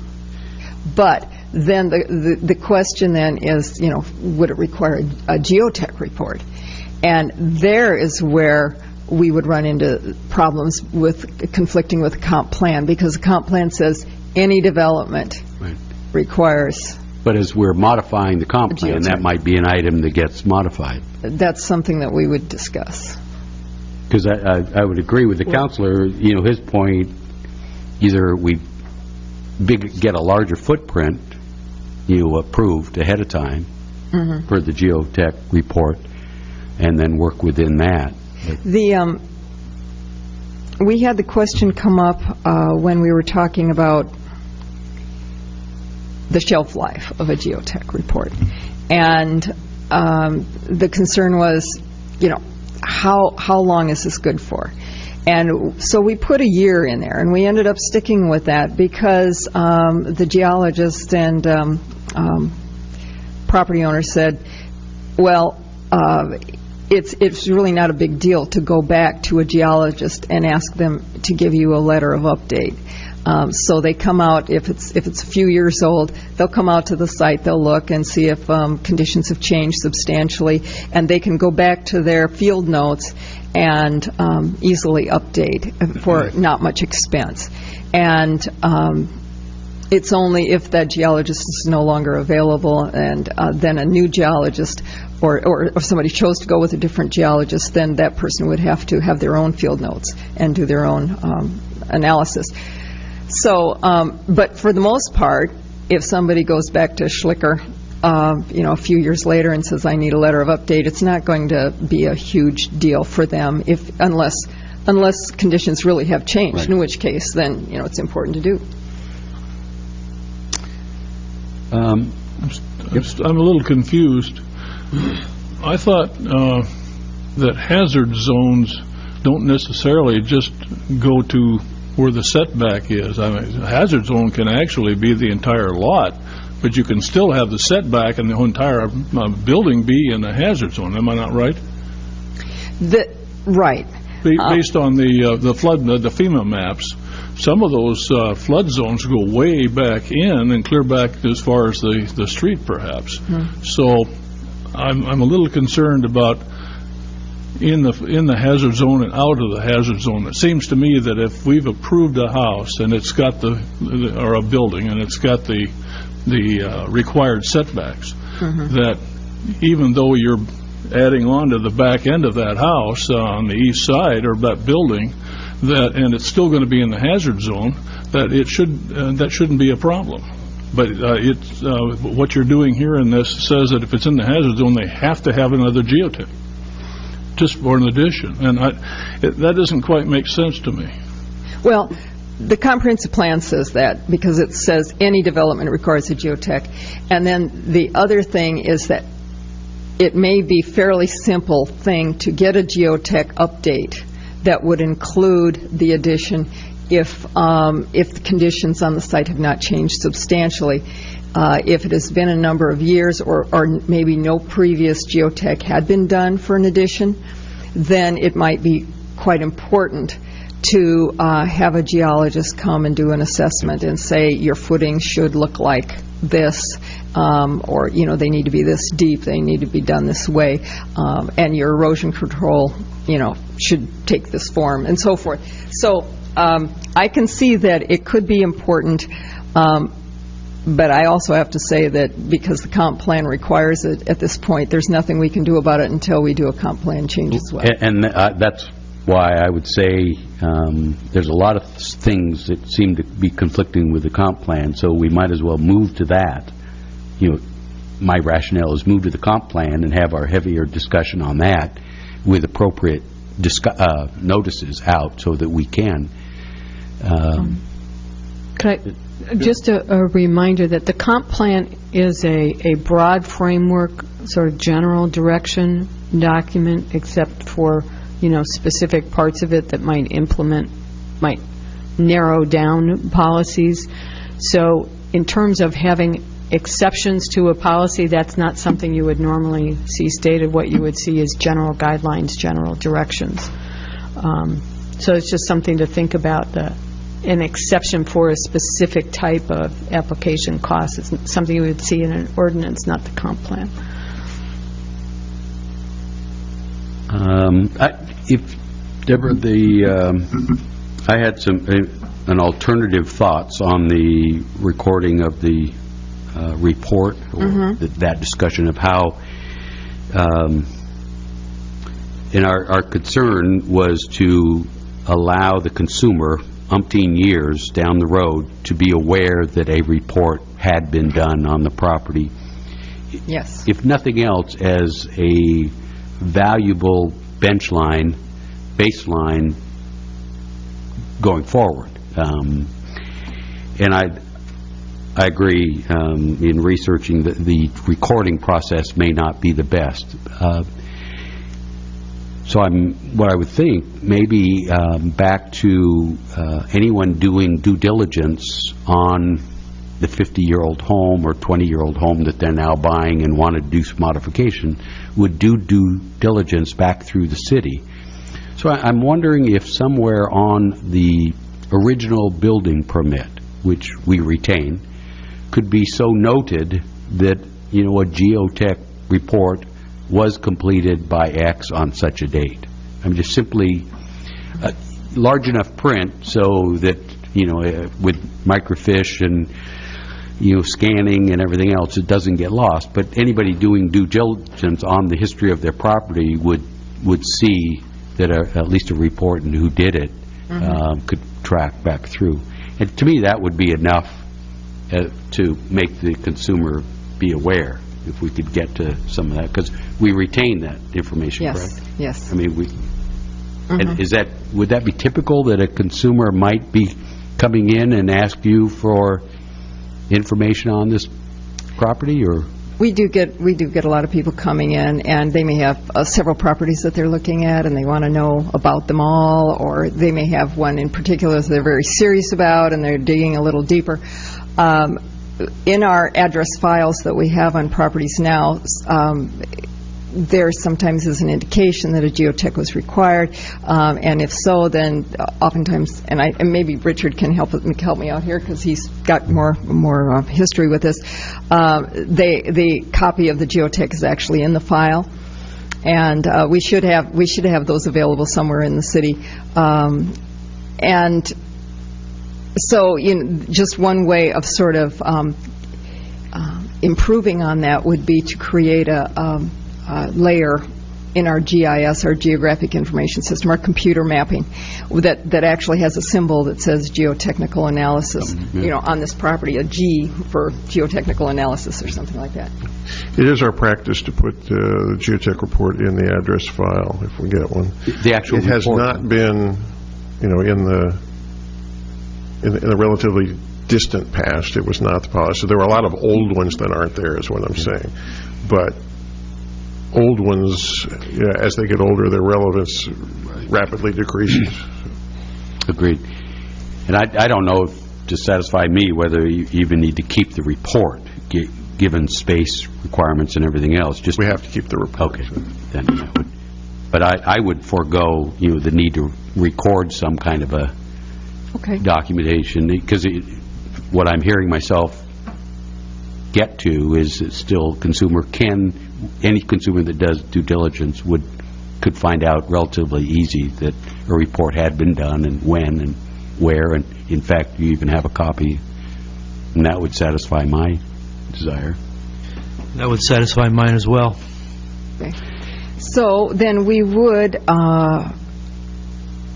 But then the question then is, would it require a geotech report? And there is where we would run into problems with conflicting with the comp plan, because the comp plan says any development requires. But as we're modifying the comp plan, that might be an item that gets modified. That's something that we would discuss. Because I would agree with the counselor, his point, either we get a larger footprint, approved ahead of time for the geotech report, and then work within that. We had the question come up when we were talking about the shelf life of a geotech report. And the concern was, how long is this good for? And so we put a year in there, and we ended up sticking with that because the geologist and property owner said, well, it's really not a big deal to go back to a geologist and ask them to give you a letter of update. So they come out, if it's a few years old, they'll come out to the site, they'll look and see if conditions have changed substantially, and they can go back to their field notes and easily update for not much expense. And it's only if that geologist is no longer available and then a new geologist or if somebody chose to go with a different geologist, then that person would have to have their own field notes and do their own analysis. So, but for the most part, if somebody goes back to Schlicker, a few years later and says, I need a letter of update, it's not going to be a huge deal for them unless conditions really have changed, right. In which case, then, it's important to do. I'm a little confused. I thought that hazard zones don't necessarily just go to where the setback is. I mean, a hazard zone can actually be the entire lot, but you can still have the setback and the entire building be in the hazard zone. Am I not right? Right. Based on the flood, the FEMA maps, some of those flood zones go way back in and clear back as far as the street, perhaps. Mm-hmm. So I'm a little concerned about in the hazard zone and out of the hazard zone. It seems to me that if we've approved a house and it's got or a building and it's got the required setbacks, mm-hmm. that even though you're adding on to the back end of that house on the east side or that building, and it's still going to be in the hazard zone, that shouldn't be a problem. But what you're doing here in this says that if it's in the hazard zone, they have to have another geotech, just for an addition. And that doesn't quite make sense to me. Well, the comprehensive plan says that because it says any development requires a geotech. And then the other thing is that it may be fairly simple thing to get a geotech update that would include the addition if the conditions on the site have not changed substantially. If it has been a number of years or maybe no previous geotech had been done for an addition, then it might be quite important to have a geologist come and do an assessment and say your footings should look like this, or they need to be this deep, they need to be done this way, and your erosion control should take this form and so forth. So I can see that it could be important, but I also have to say that because the comp plan requires it at this point, there's nothing we can do about it until we do a comp plan change as well. And that's why I would say there's a lot of things that seem to be conflicting with the comp plan, so we might as well move to that. My rationale is move to the comp plan and have our heavier discussion on that with appropriate notices out so that we can. Just a reminder that the comp plan is a broad framework, sort of general direction document, except for specific parts of it that might narrow down policies. So in terms of having exceptions to a policy, that's not something you would normally see stated. What you would see is general guidelines, general directions. So it's just something to think about. An exception for a specific type of application cost is something you would see in an ordinance, not the comp plan. Deborah, I had an alternative thoughts on the recording of the report, or that discussion of how, and our concern was to allow the consumer umpteen years down the road to be aware that a report had been done on the property. Yes. If nothing else, as a valuable baseline going forward. And I agree, in researching the recording process may not be the best. So what I would think, maybe back to anyone doing due diligence on the 50-year-old home or 20-year-old home that they're now buying and want to do some modification, would do due diligence back through the city. So I'm wondering if somewhere on the original building permit, which we retain, could be so noted that, a geotech report was completed by X on such a date. I'm just simply large enough print so that, with microfiche and, scanning and everything else, it doesn't get lost. But anybody doing due diligence on the history of their property would see that at least a report and who did it could track back through. And to me, that would be enough to make the consumer be aware, if we could get to some of that, because we retain that information, correct? Yes. I mean, and would that be typical that a consumer might be coming in and ask you for information on this property, or? We do get a lot of people coming in, and they may have several properties that they're looking at, and they want to know about them all, or they may have one in particular that they're very serious about, and they're digging a little deeper. In our address files that we have on properties now, there sometimes is an indication that a geotech was required, and if so, then oftentimes, and maybe Richard can help me out here because he's got more history with this. The copy of the geotech is actually in the file, and we should have those available somewhere in the city, and so just one way of sort of improving on that would be to create a layer in our GIS, our Geographic Information System, our computer mapping, that actually has a symbol that says geotechnical analysis, on this property, a G for geotechnical analysis or something like that. It is our practice to put the geotech report in the address file if we get one. The actual report. It has not been, in the relatively distant past, it was not the policy. So there were a lot of old ones that aren't there, is what I'm saying. But old ones, as they get older, their relevance rapidly decreases. Agreed. And I don't know if, to satisfy me, whether you even need to keep the report, given space requirements and everything else. Just we have to keep the report. Okay. Then I would. But I would forego, the need to record some kind of a documentation, because what I'm hearing myself get to is still any consumer that does due diligence could find out relatively easy that a report had been done and when and where, and in fact you even have a copy, and that would satisfy my desire. That would satisfy mine as well. Okay. So then we would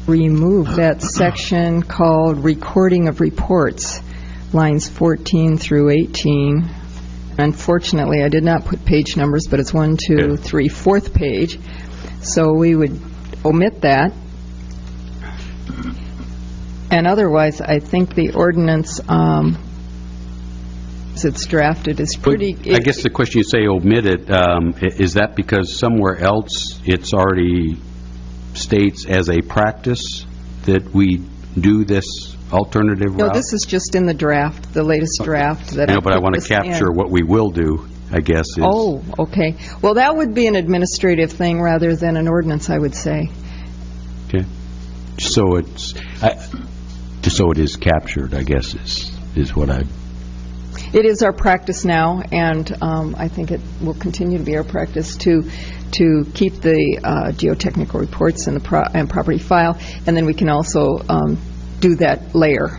remove that section called recording of reports, lines 14 through 18. Unfortunately, I did not put page numbers, but it's 1, 2, 3, 4th page. So we would omit that. And otherwise, I think the ordinance, as it's drafted, is pretty... I guess the question you say omit it, is that because somewhere else it's already states as a practice that we do this alternative route? No, this is just in the draft, the latest draft. That but I want to capture what we will do, I guess. Oh, okay. Well, that would be an administrative thing rather than an ordinance, I would say. Okay. So it is captured, I guess, is what I... It is our practice now, and I think it will continue to be our practice to keep the geotechnical reports in the and property file, and then we can also do that layer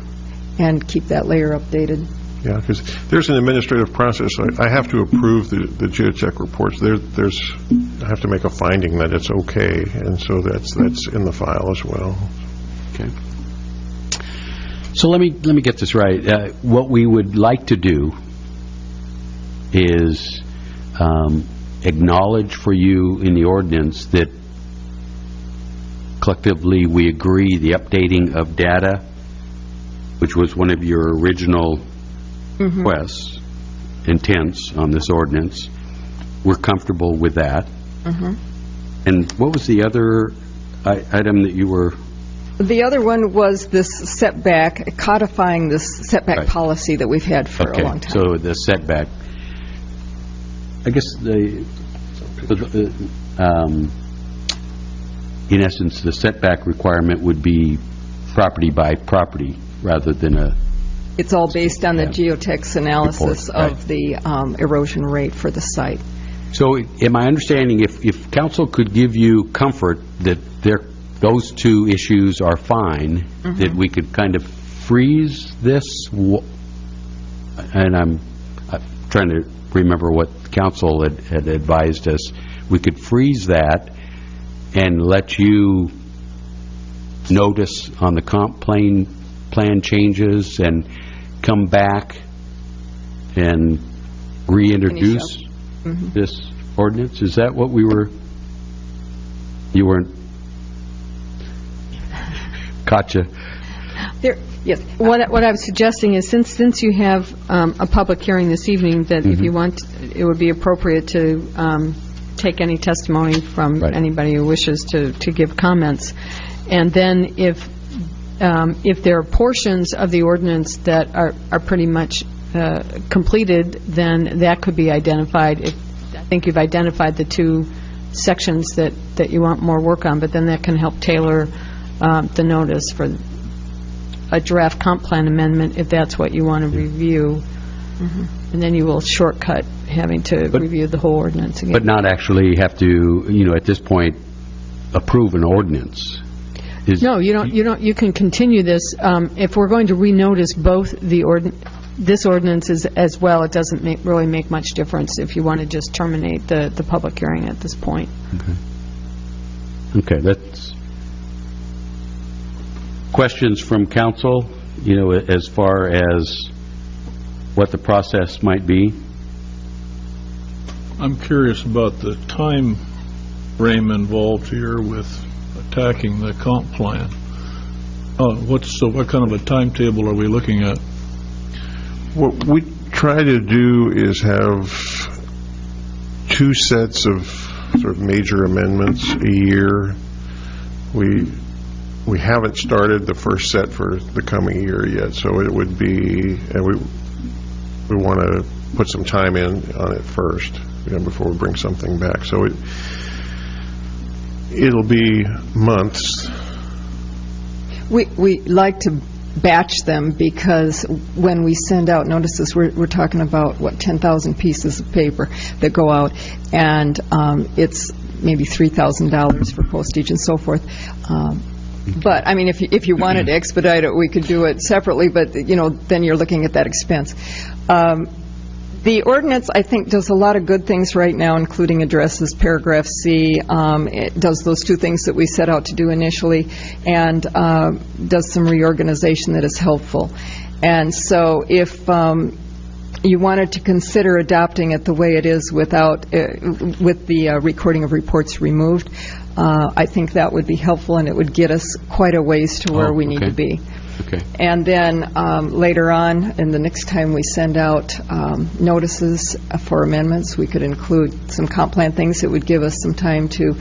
and keep that layer updated. Yeah, because there's an administrative process. I have to approve the geotech reports. I have to make a finding that it's okay, and so that's in the file as well. Okay. So let me get this right. What we would like to do is acknowledge for you in the ordinance that collectively we agree the updating of data, which was one of your original requests, intents on this ordinance. We're comfortable with that. And what was the other item that you were... The other one was this setback, codifying this setback policy that we've had for a long time. So the setback, I guess in essence, the setback requirement would be property by property rather than a... It's all based on the geotech's analysis of the erosion rate for the site. So am I understanding if council could give you comfort that those two issues are fine, that we could kind of freeze this, and I'm trying to remember what council had advised us, we could freeze that and let you notice on the comp plan changes and come back and reintroduce this ordinance? Is that what we were... You weren't... Gotcha. Yes. What I was suggesting is, since you have a public hearing this evening, that if you want, it would be appropriate to take any testimony from anybody who wishes to give comments. And then if there are portions of the ordinance that are pretty much completed, then that could be identified. I think you've identified the two sections that you want more work on, but then that can help tailor the notice for a draft comp plan amendment if that's what you want to review. And then you will shortcut having to review the whole ordinance again. But not actually have to, at this point, approve an ordinance. No, you don't. You can continue this. If we're going to renotice both this ordinance as well, it doesn't really make much difference if you want to just terminate the public hearing at this point. Okay, that's... Questions from council, as far as what the process might be? I'm curious about the time frame involved here with attacking the comp plan. What kind of a timetable are we looking at? What we try to do is have two sets of sort of major amendments a year. We haven't started the first set for the coming year yet, so it would be, and we want to put some time in on it first, before we bring something back. So it'll be months. We like to batch them because when we send out notices, we're talking about 10,000 pieces of paper that go out, and it's maybe $3,000 for postage and so forth. But I mean, if you wanted to expedite it, we could do it separately. But then you're looking at that expense. The ordinance, I think, does a lot of good things right now, including addresses paragraph C. It does those two things that we set out to do initially, and does some reorganization that is helpful. And so if you wanted to consider adopting it the way it is with the recording of reports removed, I think that would be helpful, and it would get us quite a ways to where we need to be. Okay. And then later on, and the next time we send out notices for amendments, we could include some comp plan things that would give us some time to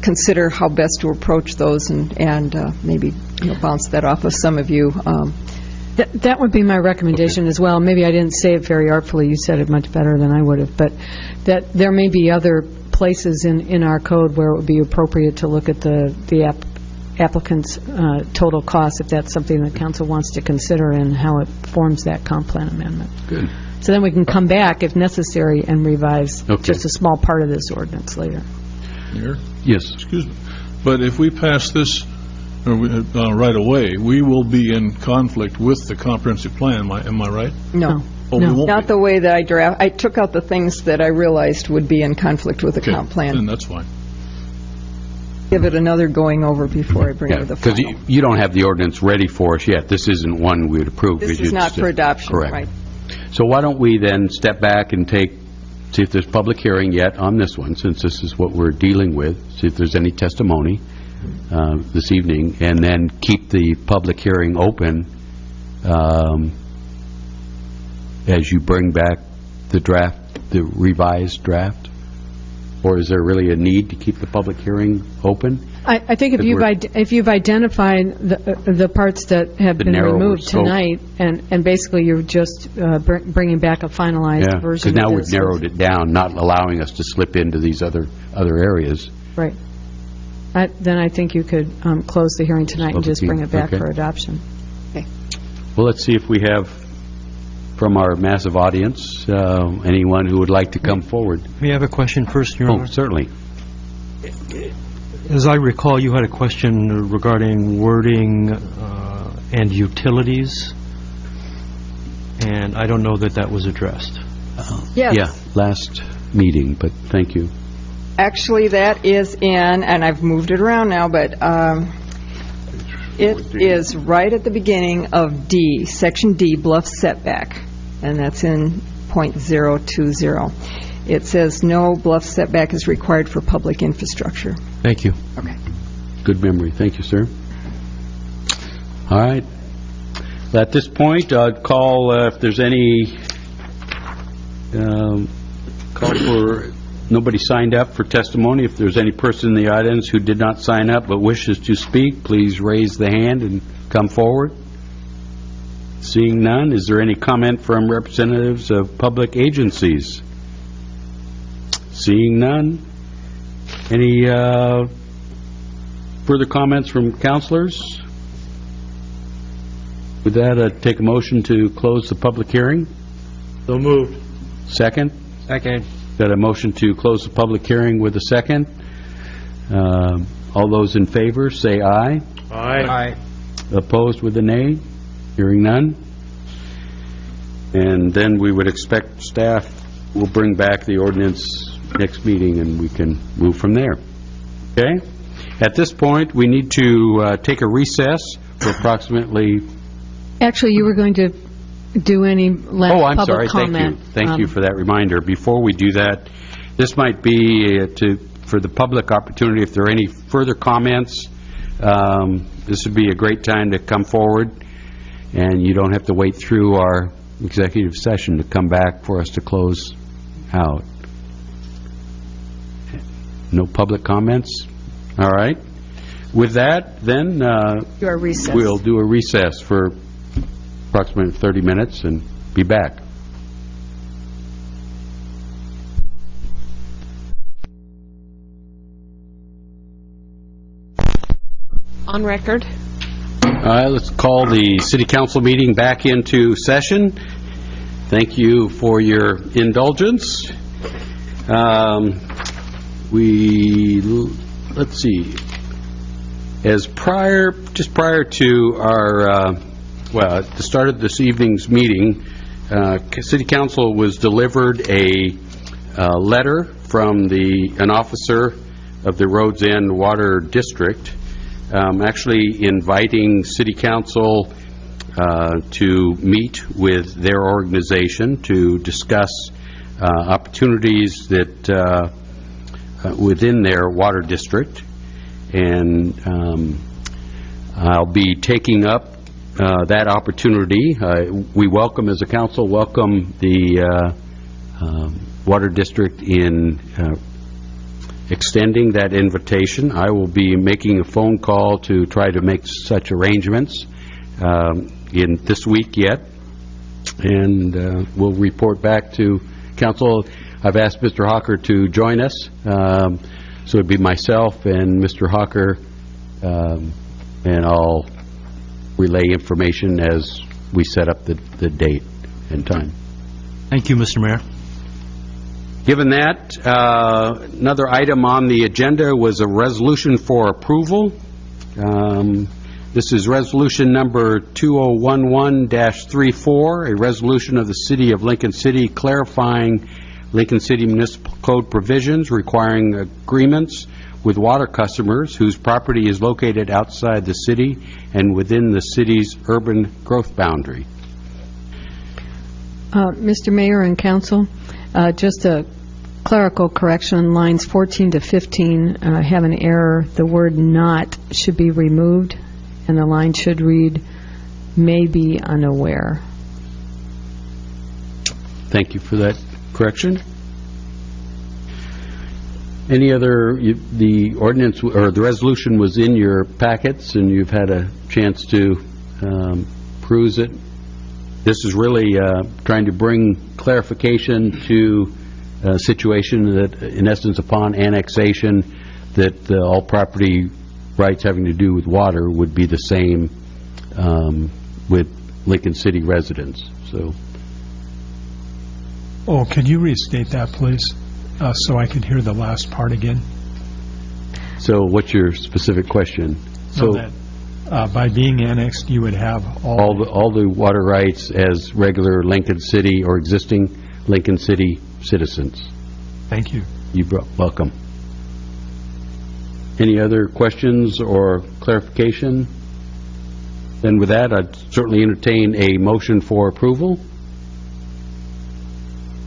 consider how best to approach those, and maybe bounce that off of some of you. That would be my recommendation as well. Maybe I didn't say it very artfully. You said it much better than I would have. But that there may be other places in our code where it would be appropriate to look at the applicant's total cost, if that's something the council wants to consider, and how it forms that comp plan amendment. Good. So then we can come back, if necessary, and revise Okay. just a small part of this ordinance later. Mayor? Yes. Excuse me. But if we pass this right away, we will be in conflict with the comprehensive plan. Am I right? No. Oh, we won't Not be. the way that I draft. I took out the things that I realized would be in conflict with the Okay, comp plan. then that's fine. Give it another going over before I bring it Yeah, to the because final. you don't have the ordinance ready for us yet. This isn't one we would approve. This It's is not just- for adoption, Correct. right? So why don't we then step back and see if there's public hearing yet on this one, since this is what we're dealing with, see if there's any testimony this evening, and then keep the public hearing open as you bring back the revised draft? Or is there really a need to keep the public hearing open? I think if you've identified the parts that have been narrower removed scope. tonight, and basically you're just bringing back a finalized Yeah, version because now of we've this. narrowed it down, not allowing us to slip into these other areas. Right. Then I think you could close the hearing tonight and Public just bring it back okay. for adoption. Well, let's see if we have, from our massive audience, anyone who would like to come forward. May I have a question first, Your Oh, Honor? certainly. As I recall, you had a question regarding wording and utilities, and I don't know that that was addressed. Yes. Yeah, last meeting, but thank you. Actually, that is in, and I've moved it around now, but it is right at the beginning of D, Section D, bluff setback, and that's in .020. It says no bluff setback is required for public infrastructure. Thank you. Okay. Good memory. Thank you, sir. All right. At this point, I'd call, if there's any, call for, nobody signed up for testimony. If there's any person in the audience who did not sign up but wishes to speak, please raise the hand and come forward. Seeing none, is there any comment from representatives of public agencies? Seeing none. Any further comments from councilors? With that, I'd take a motion to close the public hearing. So moved. Second? Second. Got a motion to close the public hearing with a second. All those in favor, say aye. Aye. Opposed with a nay? Hearing none. And then we would expect staff will bring back the ordinance next meeting and we can move from there. Okay? At this point, we need to take a recess for approximately... Actually, you were going to do any last Oh, I'm public sorry. comment. Thank you for that reminder. Before we do that, this might be for the public opportunity. If there are any further comments, this would be a great time to come forward, and you don't have to wait through our executive session to come back for us to close out. No public comments? All right. With that, then Your recess. we'll do a recess for approximately 30 minutes and be back. On record. All right, let's call the City Council meeting back into session. Thank you for your indulgence. Let's see. Just prior to our, at the start of this evening's meeting, City Council was delivered a letter from an officer of the Rhodes End Water District, actually inviting City Council to meet with their organization to discuss opportunities that within their water district. And I'll be taking up that opportunity. We welcome, as a council, the water district in extending that invitation. I will be making a phone call to try to make such arrangements in this week yet, and we'll report back to council. I've asked Mr. Hawker to join us, so it'd be myself and Mr. Hawker and I'll relay information as we set up the date and time. Thank you, Mr. Mayor. Given that, another item on the agenda was a resolution for approval. This is resolution number 2011-34, a resolution of the City of Lincoln City clarifying Lincoln City Municipal Code provisions requiring agreements with water customers whose property is located outside the city and within the city's urban growth boundary. Mr. Mayor and Council, just a clerical correction, lines 14 to 15 have an error. The word "not" should be removed, and the line should read, "may be unaware." Thank you for that correction. Any other, the ordinance or the resolution was in your packets and you've had a chance to peruse it. This is really trying to bring clarification to a situation that, in essence, upon annexation, that all property rights having to do with water would be the same with Lincoln City residents. So. Oh, can you restate that, please, so I could hear the last part again? So what's your specific question? So that by being annexed, you would have all the water rights as regular Lincoln City or existing Lincoln City citizens. Thank you. You're welcome. Any other questions or clarification? Then with that, I'd certainly entertain a motion for approval.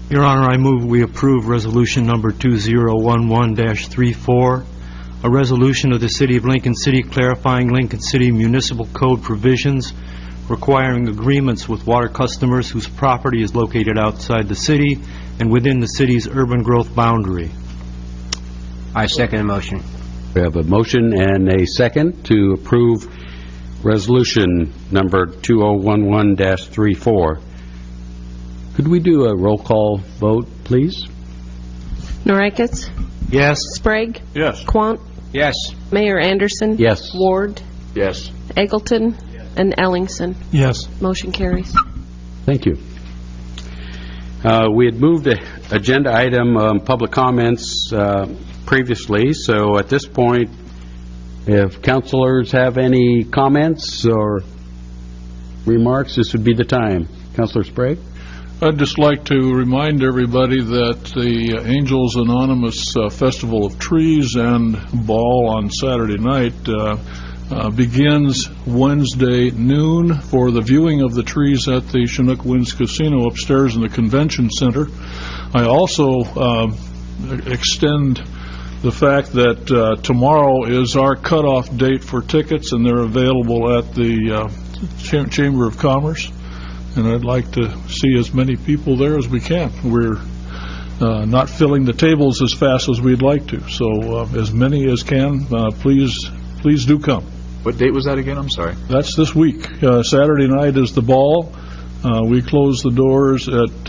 Your Honor, I move we approve resolution number 2011-34, a resolution of the City of Lincoln City clarifying Lincoln City Municipal Code provisions requiring agreements with water customers whose property is located outside the city and within the city's urban growth boundary. I second the motion. We have a motion and a second to approve resolution number 2011-34. Could we do a roll call vote, please? Norikis? Yes. Sprague? Yes. Quant? Yes. Mayor Anderson? Yes. Ward? Yes. Eggleton? And Ellingson? Yes. Motion carries. Thank you. We had moved the agenda item public comments previously, so at this point, if councilors have any comments or remarks, this would be the time. Councilor Sprague? I'd just like to remind everybody that the Angels Anonymous Festival of Trees and Ball on Saturday night begins Wednesday noon for the viewing of the trees at the Chinook Winds Casino upstairs in the Convention Center. I also extend the fact that tomorrow is our cutoff date for tickets, and they're available at the Chamber of Commerce. And I'd like to see as many people there as we can. We're not filling the tables as fast as we'd like to, so as many as can, please do come. What date was that again? I'm sorry. That's this week. Saturday night is the ball. We close the doors at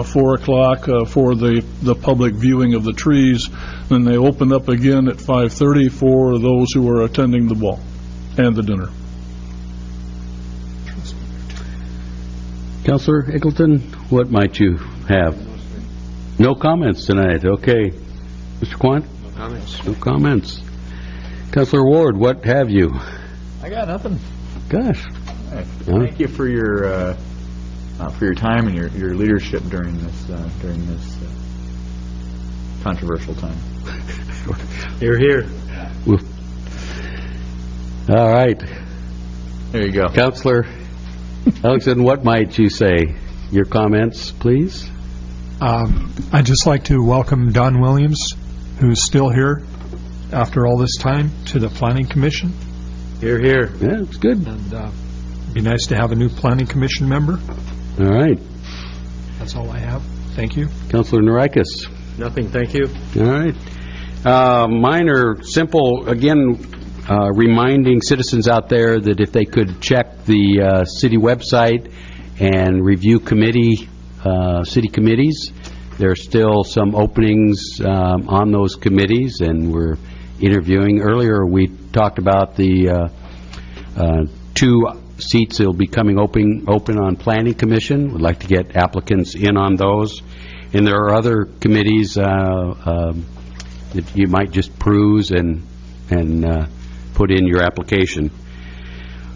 4 o'clock for the public viewing of the trees. Then they open up again at 5:30 for those who are attending the ball and the dinner. Councilor Eggleton, what might you have? No comments tonight. Okay. Mr. Quant? No comments. No comments. Councilor Ward, what have you? I got nothing. Gosh. Right. Thank you for your time and your leadership during this controversial time. You're here. All right. There you go. Councilor Ellingson, what might you say? Your comments, please. I'd just like to welcome Don Williams, who's still here after all this time, to the Planning Commission. Here, here. Yeah, it's good. And it'd be nice to have a new Planning Commission member. All right. That's all I have. Thank you. Councilor Norikis. Nothing, thank you. All right. Mine are simple. Again, reminding citizens out there that if they could check the city website and review city committees, there are still some openings on those committees, and we're interviewing. Earlier we talked about the 2 seats that will be coming open on Planning Commission. Would like to get applicants in on those. And there are other committees that you might just peruse and put in your application.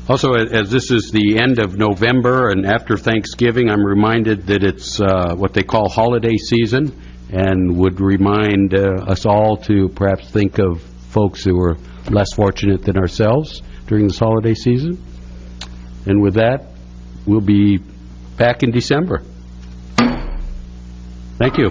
Also, as this is the end of November and after Thanksgiving, I'm reminded that it's what they call holiday season, and would remind us all to perhaps think of folks who are less fortunate than ourselves during this holiday season. And with that, we'll be back in December. Thank you.